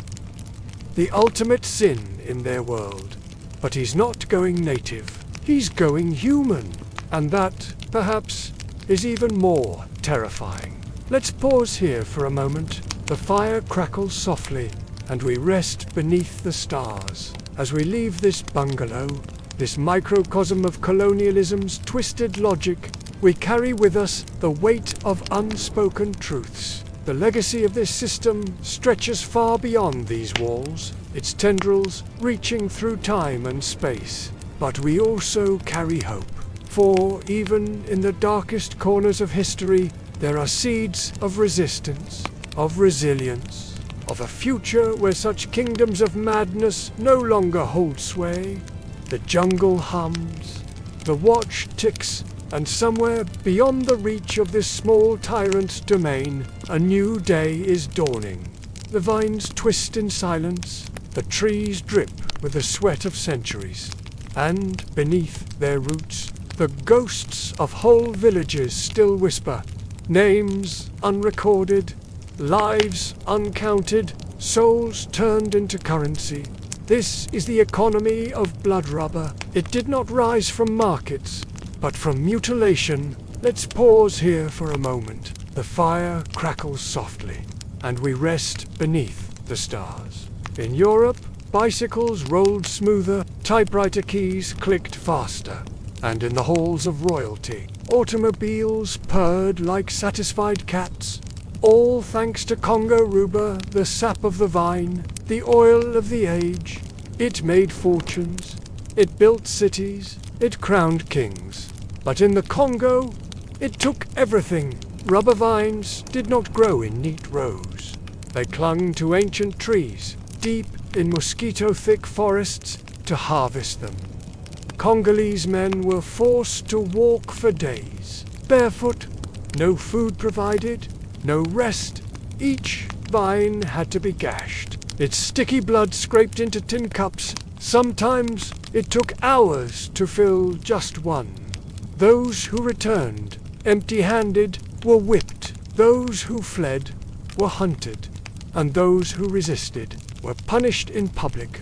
The ultimate sin in their world. But he's not going native. He's going human. And that, perhaps, is even more terrifying. Let's pause here for a moment. The fire crackles softly, and we rest beneath the stars. As we leave this bungalow, this microcosm of colonialism's twisted logic, we carry with us the weight of unspoken truths. The legacy of this system stretches far beyond these walls, its tendrils reaching through time and space. But we also carry hope. For even in the darkest corners of history, there are seeds of resistance, of resilience, of a future where such kingdoms of madness no longer hold sway. The jungle hums, the watch ticks, and somewhere beyond the reach of this small tyrant's domain, a new day is dawning. The vines twist in silence, the trees drip with the sweat of centuries, and beneath their roots, the ghosts of whole villages still whisper, names unrecorded, lives uncounted, souls turned into currency. This is the economy of blood rubber. It did not rise from markets, but from mutilation. Let's pause here for a moment. The fire crackles softly, and we rest beneath the stars. In Europe, bicycles rolled smoother, typewriter keys clicked faster, and in the halls of royalty, automobiles purred like satisfied cats. All thanks to Congo rhubarb, the sap of the vine, the oil of the age. It made fortunes, it built cities, it crowned kings. But in the Congo, it took everything. Rubber vines did not grow in neat rows. They clung to ancient trees, deep in mosquito-thick forests, to harvest them. Congolese men were forced to walk for days, barefoot, no food provided, no rest. Each vine had to be gashed, its sticky blood scraped into tin cups. Sometimes it took hours to fill just one. Those who returned, empty-handed, were whipped. Those who fled were hunted, and those who resisted were punished in public.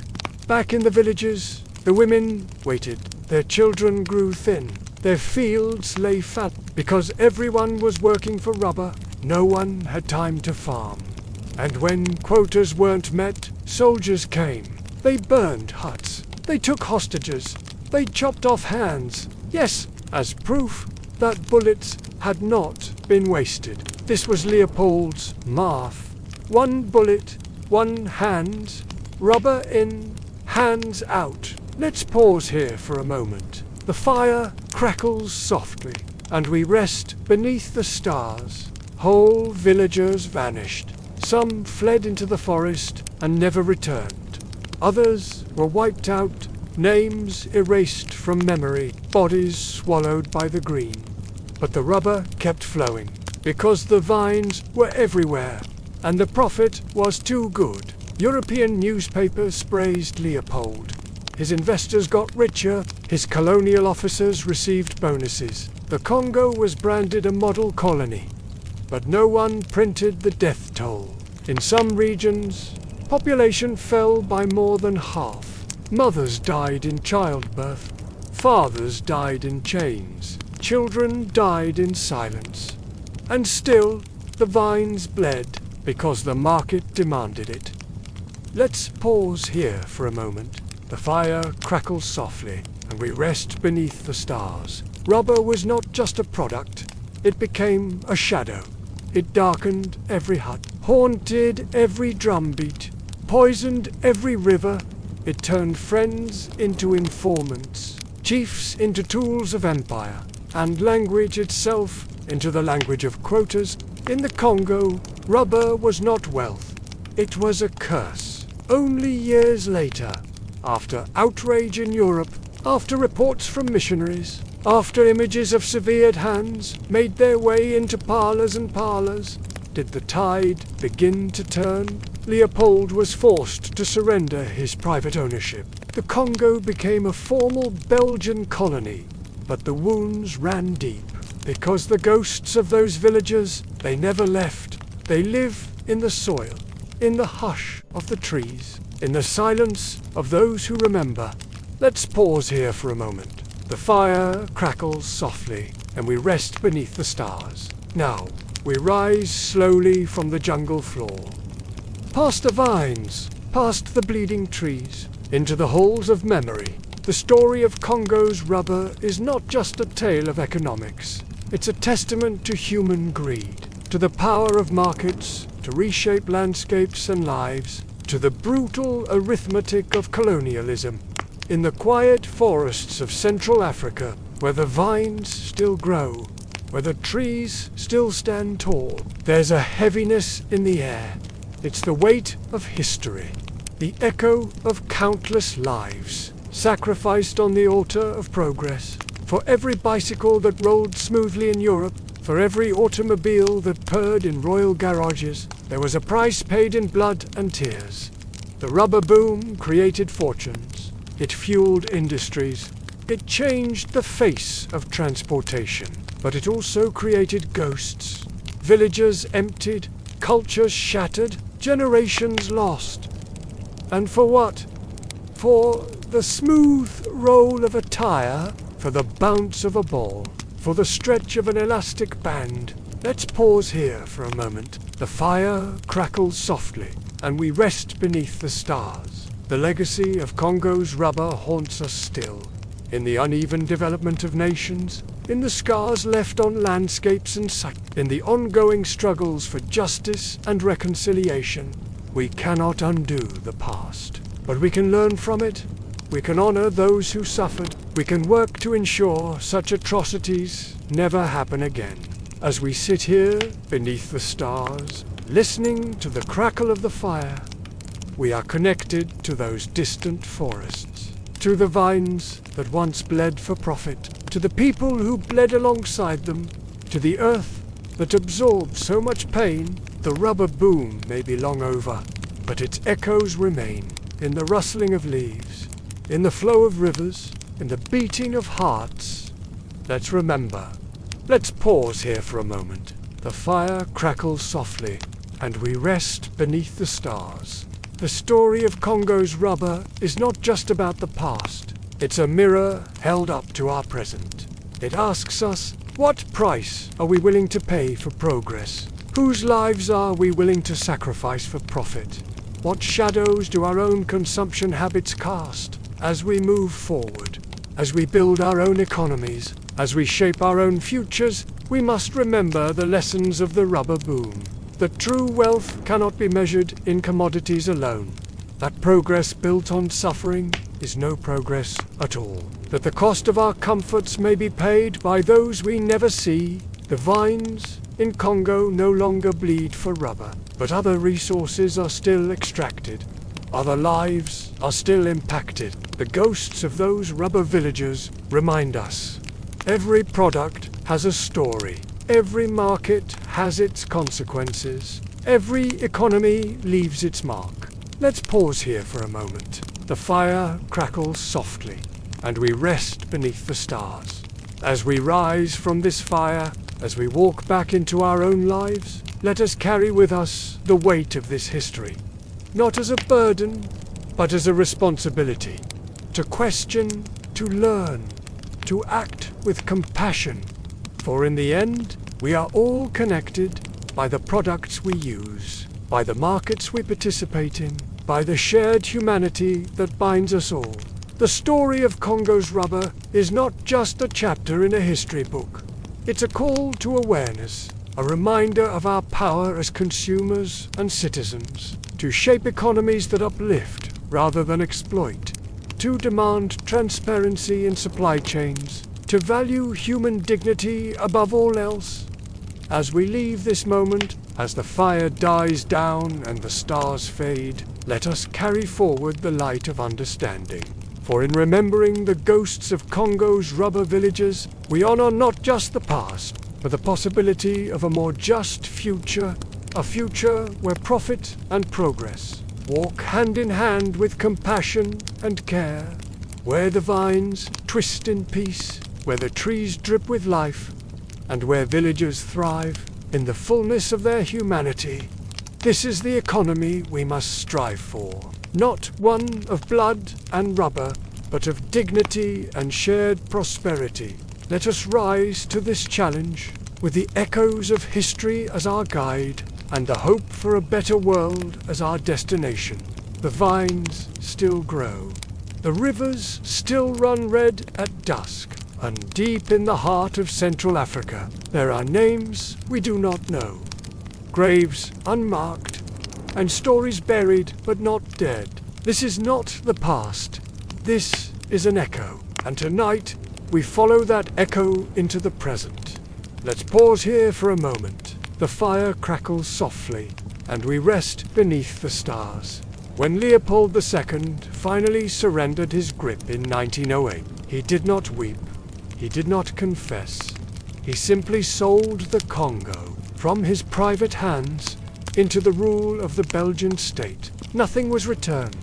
Back in the villages, the women waited. Their children grew thin. Their fields lay fat. Because everyone was working for rubber, no one had time to farm. And when quotas weren't met, soldiers came. They burned huts. They took hostages. They chopped off hands. Yes, as proof that bullets had not been wasted. This was Leopold's math. One bullet, one hand, rubber in, hands out. Let's pause here for a moment. The fire crackles softly, and we rest beneath the stars. Whole villagers vanished. Some fled into the forest and never returned. Others were wiped out, names erased from memory, bodies swallowed by the green. But the rubber kept flowing, because the vines were everywhere, and the profit was too good. European newspapers praised Leopold. His investors got richer, his colonial officers received bonuses. The Congo was branded a model colony, but no one printed the death toll. In some regions, population fell by more than half. Mothers died in childbirth, fathers died in chains, children died in silence. And still, the vines bled because the market demanded it. Let's pause here for a moment. The fire crackles softly, and we rest beneath the stars. Rubber was not just a product, it became a shadow. It darkened every hut, haunted every drumbeat, poisoned every river. It turned friends into informants, chiefs into tools of empire, and language itself into the language of quotas. In the Congo, rubber was not wealth, it was a curse. Only years later, after outrage in Europe, after reports from missionaries, after images of severed hands made their way into parlors and parlors, did the tide begin to turn. Leopold was forced to surrender his private ownership. The Congo became a formal Belgian colony, but the wounds ran deep, because the ghosts of those villagers, they never left. They live in the soil, in the hush of the trees, in the silence of those who remember. Let's pause here for a moment. The fire crackles softly, and we rest beneath the stars. Now, we rise slowly from the jungle floor, past the vines, past the bleeding trees, into the halls of memory. The story of Congo's rubber is not just a tale of economics. It's a testament to human greed, to the power of markets to reshape landscapes and lives, to the brutal arithmetic of colonialism. In the quiet forests of Central Africa, where the vines still grow, where the trees still stand tall, there's a heaviness in the air. It's the weight of history, the echo of countless lives, sacrificed on the altar of progress. For every bicycle that rolled smoothly in Europe, for every automobile that purred in royal garages, there was a price paid in blood and tears. The rubber boom created fortunes. It fueled industries. It changed the face of transportation. But it also created ghosts. Villages emptied, cultures shattered, generations lost. And for what? For the smooth roll of a tire, for the bounce of a ball, for the stretch of an elastic band. Let's pause here for a moment. The fire crackles softly, and we rest beneath the stars. The legacy of Congo's rubber haunts us still, in the uneven development of nations, in the scars left on landscapes and sites, in the ongoing struggles for justice and reconciliation. We cannot undo the past, but we can learn from it. We can honor those who suffered. We can work to ensure such atrocities never happen again. As we sit here beneath the stars, listening to the crackle of the fire, we are connected to those distant forests, to the vines that once bled for profit, to the people who bled alongside them, to the earth that absorbed so much pain. The rubber boom may be long over, but its echoes remain in the rustling of leaves, in the flow of rivers, in the beating of hearts. Let's remember. Let's pause here for a moment. The fire crackles softly, and we rest beneath the stars. The story of Congo's rubber is not just about the past. It's a mirror held up to our present. It asks us, what price are we willing to pay for progress? Whose lives are we willing to sacrifice for profit? What shadows do our own consumption habits cast as we move forward? As we build our own economies, as we shape our own futures, we must remember the lessons of the rubber boom. That true wealth cannot be measured in commodities alone. That progress built on suffering is no progress at all. That the cost of our comforts may be paid by those we never see. The vines in Congo no longer bleed for rubber, but other resources are still extracted. Other lives are still impacted. The ghosts of those rubber villagers remind us. Every product has a story. Every market has its consequences. Every economy leaves its mark. Let's pause here for a moment. The fire crackles softly, and we rest beneath the stars. As we rise from this fire, as we walk back into our own lives, let us carry with us the weight of this history. Not as a burden, but as a responsibility. To question, to learn, to act with compassion. For in the end, we are all connected by the products we use, by the markets we participate in, by the shared humanity that binds us all. The story of Congo's rubber is not just a chapter in a history book. It's a call to awareness, a reminder of our power as consumers and citizens, to shape economies that uplift rather than exploit, to demand transparency in supply chains, to value human dignity above all else. As we leave this moment, as the fire dies down and the stars fade, let us carry forward the light of understanding. For in remembering the ghosts of Congo's rubber villages, we honor not just the past, but the possibility of a more just future, a future where profit and progress walk hand in hand with compassion and care, where the vines twist in peace, where the trees drip with life, and where villagers thrive in the fullness of their humanity. This is the economy we must strive for, not one of blood and rubber, but of dignity and shared prosperity. Let us rise to this challenge with the echoes of history as our guide and the hope for a better world as our destination. The vines still grow. The rivers still run red at dusk. And deep in the heart of Central Africa, there are names we do not know, graves unmarked, and stories buried but not dead. This is not the past. This is an echo, and tonight we follow that echo into the present. Let's pause here for a moment. The fire crackles softly, and we rest beneath the stars. When Leopold II finally surrendered his grip in 1908, he did not weep. He did not confess. He simply sold the Congo from his private hands into the rule of the Belgian state. Nothing was returned,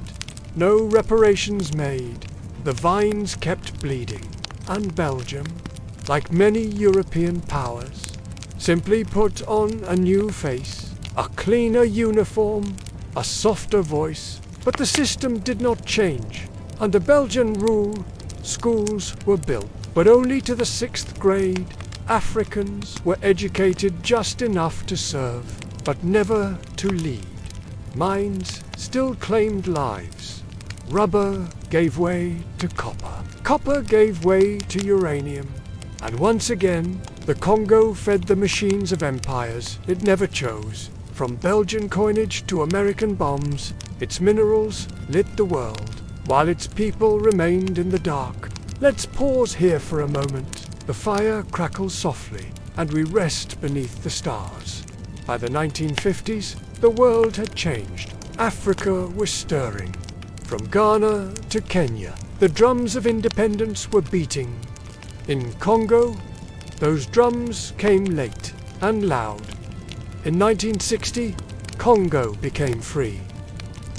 no reparations made. The vines kept bleeding, and Belgium, like many European powers, simply put on a new face, a cleaner uniform, a softer voice. But the system did not change. Under Belgian rule, schools were built, but only to the 6th grade. Africans were educated just enough to serve, but never to lead. Mines still claimed lives. Rubber gave way to copper. Copper gave way to uranium. And once again, the Congo fed the machines of empires it never chose. From Belgian coinage to American bombs, its minerals lit the world, while its people remained in the dark. Let's pause here for a moment. The fire crackles softly, and we rest beneath the stars. By the 1950s, the world had changed. Africa was stirring. From Ghana to Kenya, the drums of independence were beating. In Congo, those drums came late and loud. In 1960, Congo became free.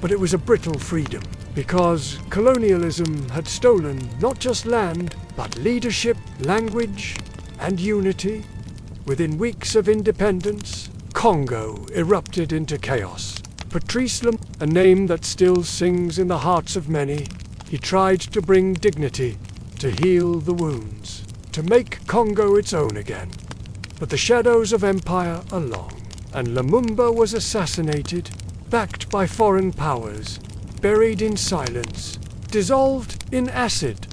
But it was a brittle freedom, because colonialism had stolen not just land, but leadership, language, and unity. Within weeks of independence, Congo erupted into chaos. Patrice Lumumba, a name that still sings in the hearts of many, he tried to bring dignity, to heal the wounds, to make Congo its own again. But the shadows of empire are long, and Lumumba was assassinated, backed by foreign powers, buried in silence, dissolved in acid.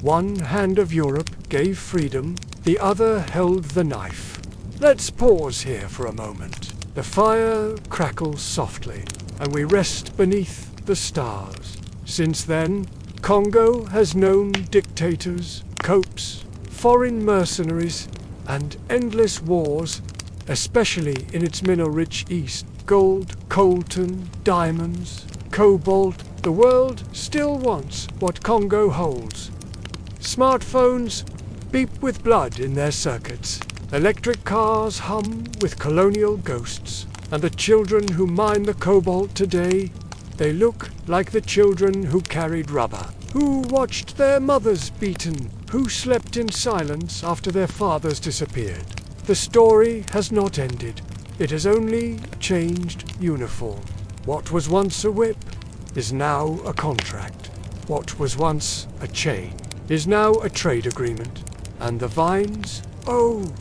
One hand of Europe gave freedom, the other held the knife. Let's pause here for a moment. The fire crackles softly, and we rest beneath the stars. Since then, Congo has known dictators, coups, foreign mercenaries, and endless wars, especially in its mineral-rich east. Gold, coltan, diamonds, cobalt. The world still wants what Congo holds. Smartphones beep with blood in their circuits. Electric cars hum with colonial ghosts. And the children who mine the cobalt today, they look like the children who carried rubber, who watched their mothers beaten, who slept in silence after their fathers disappeared. The story has not ended. It has only changed uniform. What was once a whip is now a contract. What was once a chain is now a trade agreement. And the vines? Oh,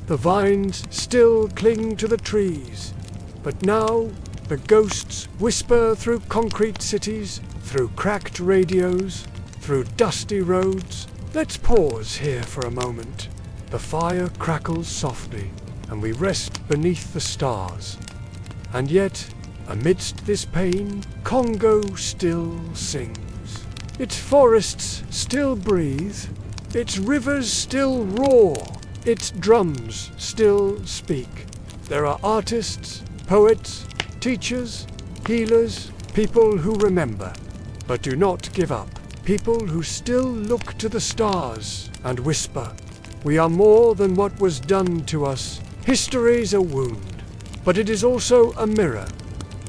the vines still cling to the trees. But now the ghosts whisper through concrete cities, through cracked radios, through dusty roads. Let's pause here for a moment. The fire crackles softly, and we rest beneath the stars. And yet, amidst this pain, Congo still sings. Its forests still breathe, its rivers still roar, its drums still speak. There are artists, poets, teachers, healers, people who remember, but do not give up. People who still look to the stars and whisper, "We are more than what was done to us. History's a wound, but it is also a mirror.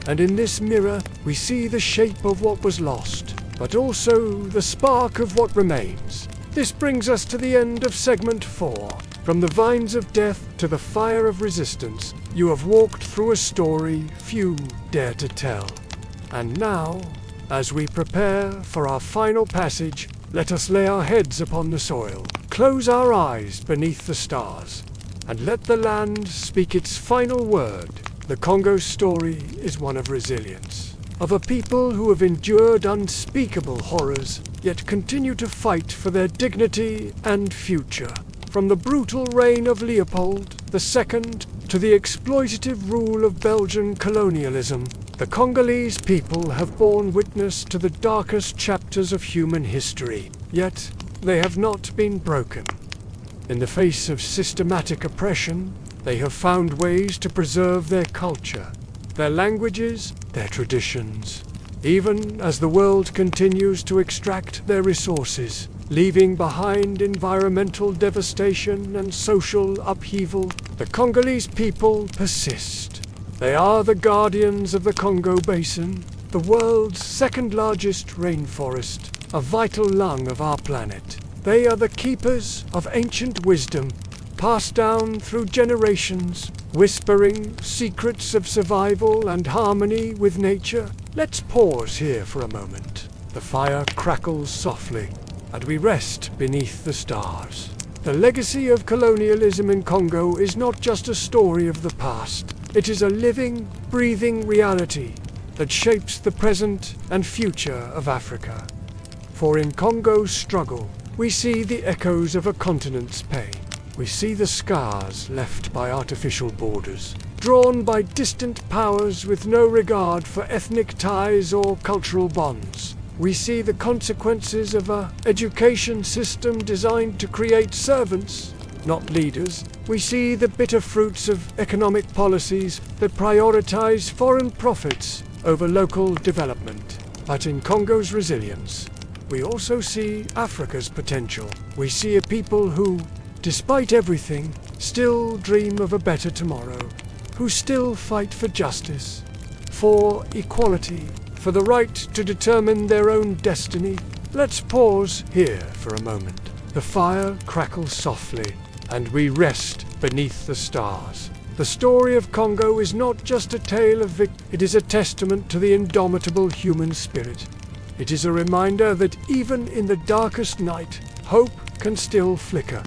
And in this mirror, we see the shape of what was lost, but also the spark of what remains." This brings us to the end of segment 4. From the vines of death to the fire of resistance, you have walked through a story few dare to tell. And now, as we prepare for our final passage, let us lay our heads upon the soil, close our eyes beneath the stars, and let the land speak its final word. The Congo story is one of resilience, of a people who have endured unspeakable horrors, yet continue to fight for their dignity and future. From the brutal reign of Leopold II to the exploitative rule of Belgian colonialism, the Congolese people have borne witness to the darkest chapters of human history, yet they have not been broken. In the face of systematic oppression, they have found ways to preserve their culture, their languages, their traditions, even as the world continues to extract their resources, leaving behind environmental devastation and social upheaval. The Congolese people persist. They are the guardians of the Congo Basin, the world's second-largest rainforest, a vital lung of our planet. They are the keepers of ancient wisdom, passed down through generations, whispering secrets of survival and harmony with nature. Let's pause here for a moment. The fire crackles softly, and we rest beneath the stars. The legacy of colonialism in Congo is not just a story of the past. It is a living, breathing reality that shapes the present and future of Africa. For in Congo's struggle, we see the echoes of a continent's pain. We see the scars left by artificial borders, drawn by distant powers with no regard for ethnic ties or cultural bonds. We see the consequences of an education system designed to create servants, not leaders. We see the bitter fruits of economic policies that prioritize foreign profits over local development. But in Congo's resilience, we also see Africa's potential. We see a people who, despite everything, still dream of a better tomorrow, who still fight for justice, for equality, for the right to determine their own destiny. Let's pause here for a moment. The fire crackles softly, and we rest beneath the stars. The story of Congo is not just a tale of victory, it is a testament to the indomitable human spirit. It is a reminder that even in the darkest night, hope can still flicker.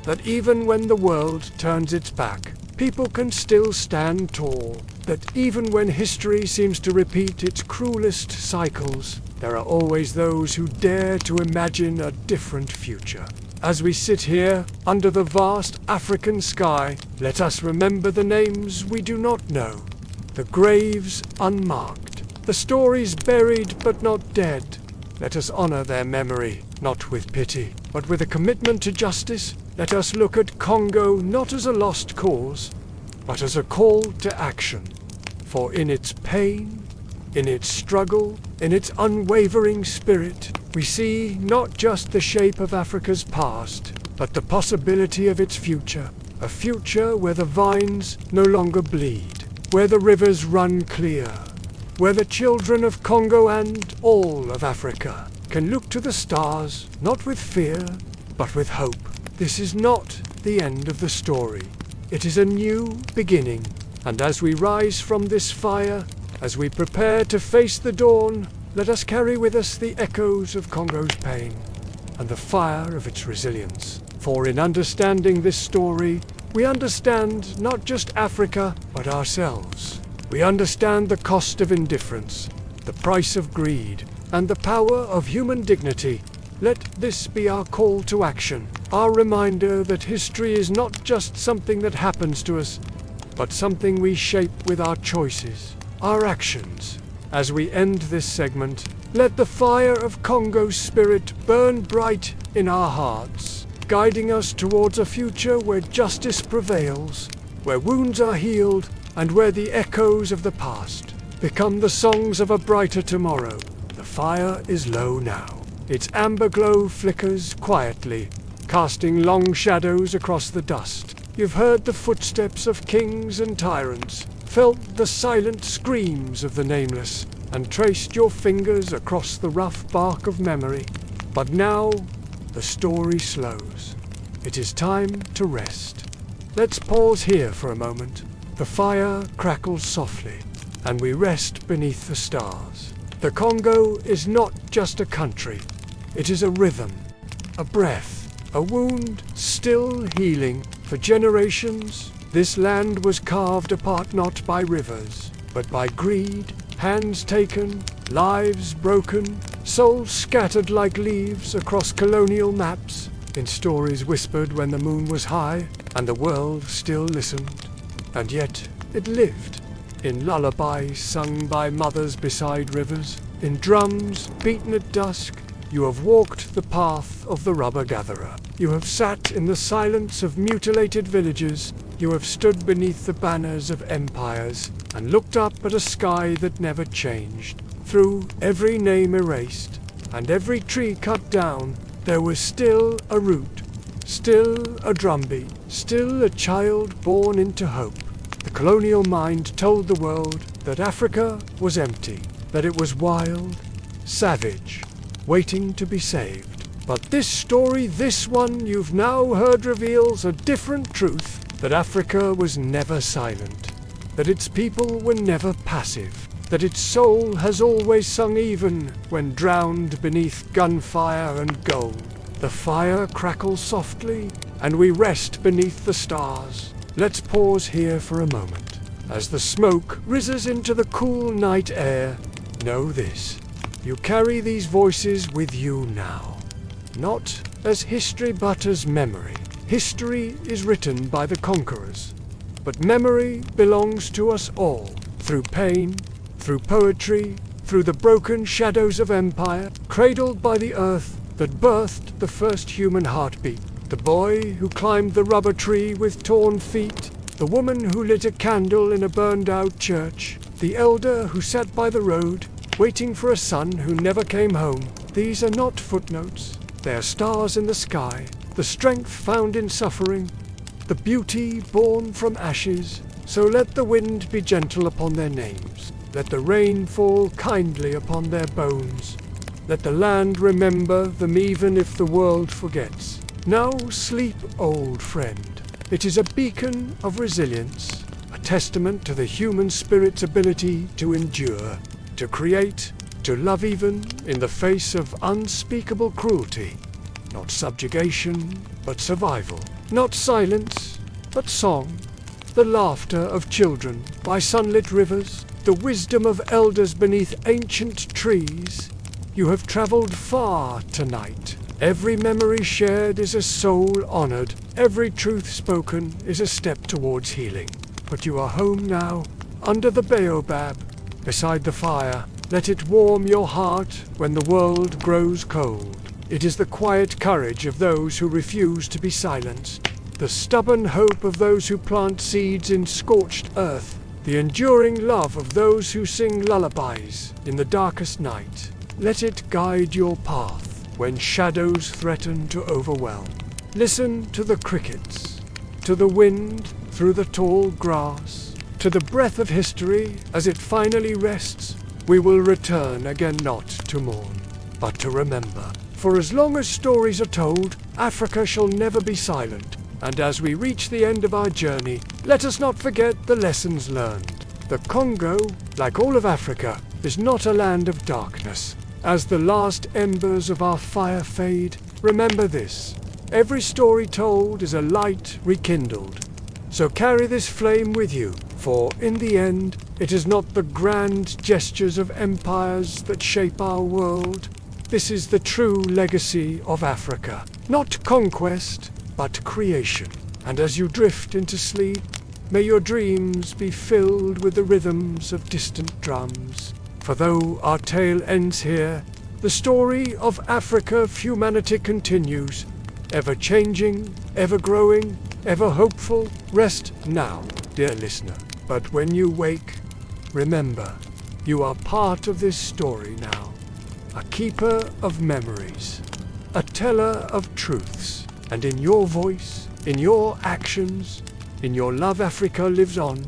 That even when the world turns its back, people can still stand tall. That even when history seems to repeat its cruelest cycles, there are always those who dare to imagine a different future. As we sit here, under the vast African sky, let us remember the names we do not know, the graves unmarked, the stories buried but not dead. Let us honor their memory, not with pity, but with a commitment to justice. Let us look at Congo not as a lost cause, but as a call to action. For in its pain, in its struggle, in its unwavering spirit, we see not just the shape of Africa's past, but the possibility of its future. A future where the vines no longer bleed, where the rivers run clear, where the children of Congo and all of Africa can look to the stars, not with fear, but with hope. This is not the end of the story. It is a new beginning. And as we rise from this fire, as we prepare to face the dawn, let us carry with us the echoes of Congo's pain and the fire of its resilience. For in understanding this story, we understand not just Africa, but ourselves. We understand the cost of indifference, the price of greed, and the power of human dignity. Let this be our call to action, our reminder that history is not just something that happens to us, but something we shape with our choices, our actions. As we end this segment, let the fire of Congo's spirit burn bright in our hearts, guiding us towards a future where justice prevails, where wounds are healed, and where the echoes of the past become the songs of a brighter tomorrow. The fire is low now. Its amber glow flickers quietly, casting long shadows across the dust. You've heard the footsteps of kings and tyrants, felt the silent screams of the nameless, and traced your fingers across the rough bark of memory. But now, the story slows. It is time to rest. Let's pause here for a moment. The fire crackles softly, and we rest beneath the stars. The Congo is not just a country. It is a rhythm, a breath, a wound still healing. For generations, this land was carved apart not by rivers, but by greed, hands taken, lives broken, souls scattered like leaves across colonial maps, in stories whispered when the moon was high and the world still listened. And yet it lived, in lullabies sung by mothers beside rivers, in drums beaten at dusk. You have walked the path of the rubber gatherer. You have sat in the silence of mutilated villages. You have stood beneath the banners of empires and looked up at a sky that never changed. Through every name erased and every tree cut down, there was still a root, still a drumbeat, still a child born into hope. The colonial mind told the world that Africa was empty, that it was wild, savage, waiting to be saved. But this story, this one you've now heard, reveals a different truth, that Africa was never silent, that its people were never passive, that its soul has always sung even when drowned beneath gunfire and gold. The fire crackles softly, and we rest beneath the stars. Let's pause here for a moment. As the smoke rises into the cool night air, know this: you carry these voices with you now. Not as history, but as memory. History is written by the conquerors, but memory belongs to us all, through pain, through poetry, through the broken shadows of empire, cradled by the earth that birthed the first human heartbeat. The boy who climbed the rubber tree with torn feet, the woman who lit a candle in a burned-out church, the elder who sat by the road, waiting for a son who never came home. These are not footnotes. They are stars in the sky, the strength found in suffering, the beauty born from ashes. So let the wind be gentle upon their names. Let the rain fall kindly upon their bones. Let the land remember them even if the world forgets. Now sleep, old friend. It is a beacon of resilience, a testament to the human spirit's ability to endure, to create, to love even in the face of unspeakable cruelty. Not subjugation, but survival. Not silence, but song. The laughter of children by sunlit rivers, the wisdom of elders beneath ancient trees. You have traveled far tonight. Every memory shared is a soul honored. Every truth spoken is a step towards healing. But you are home now, under the baobab, beside the fire. Let it warm your heart when the world grows cold. It is the quiet courage of those who refuse to be silenced, the stubborn hope of those who plant seeds in scorched earth, the enduring love of those who sing lullabies in the darkest night. Let it guide your path when shadows threaten to overwhelm. Listen to the crickets, to the wind through the tall grass, to the breath of history as it finally rests. We will return again, not to mourn, but to remember. For as long as stories are told, Africa shall never be silent. And as we reach the end of our journey, let us not forget the lessons learned. The Congo, like all of Africa, is not a land of darkness. As the last embers of our fire fade, remember this: every story told is a light rekindled. So carry this flame with you, for in the end, it is not the grand gestures of empires that shape our world, This is the true legacy of Africa. Not conquest, but creation. And as you drift into sleep, may your dreams be filled with the rhythms of distant drums. For though our tale ends here, the story of Africa of humanity continues, ever changing, ever growing, ever hopeful. Rest now, dear listener. But when you wake, remember, you are part of this story now. A keeper of memories, a teller of truths. And in your voice, in your actions, in your love, Africa lives on.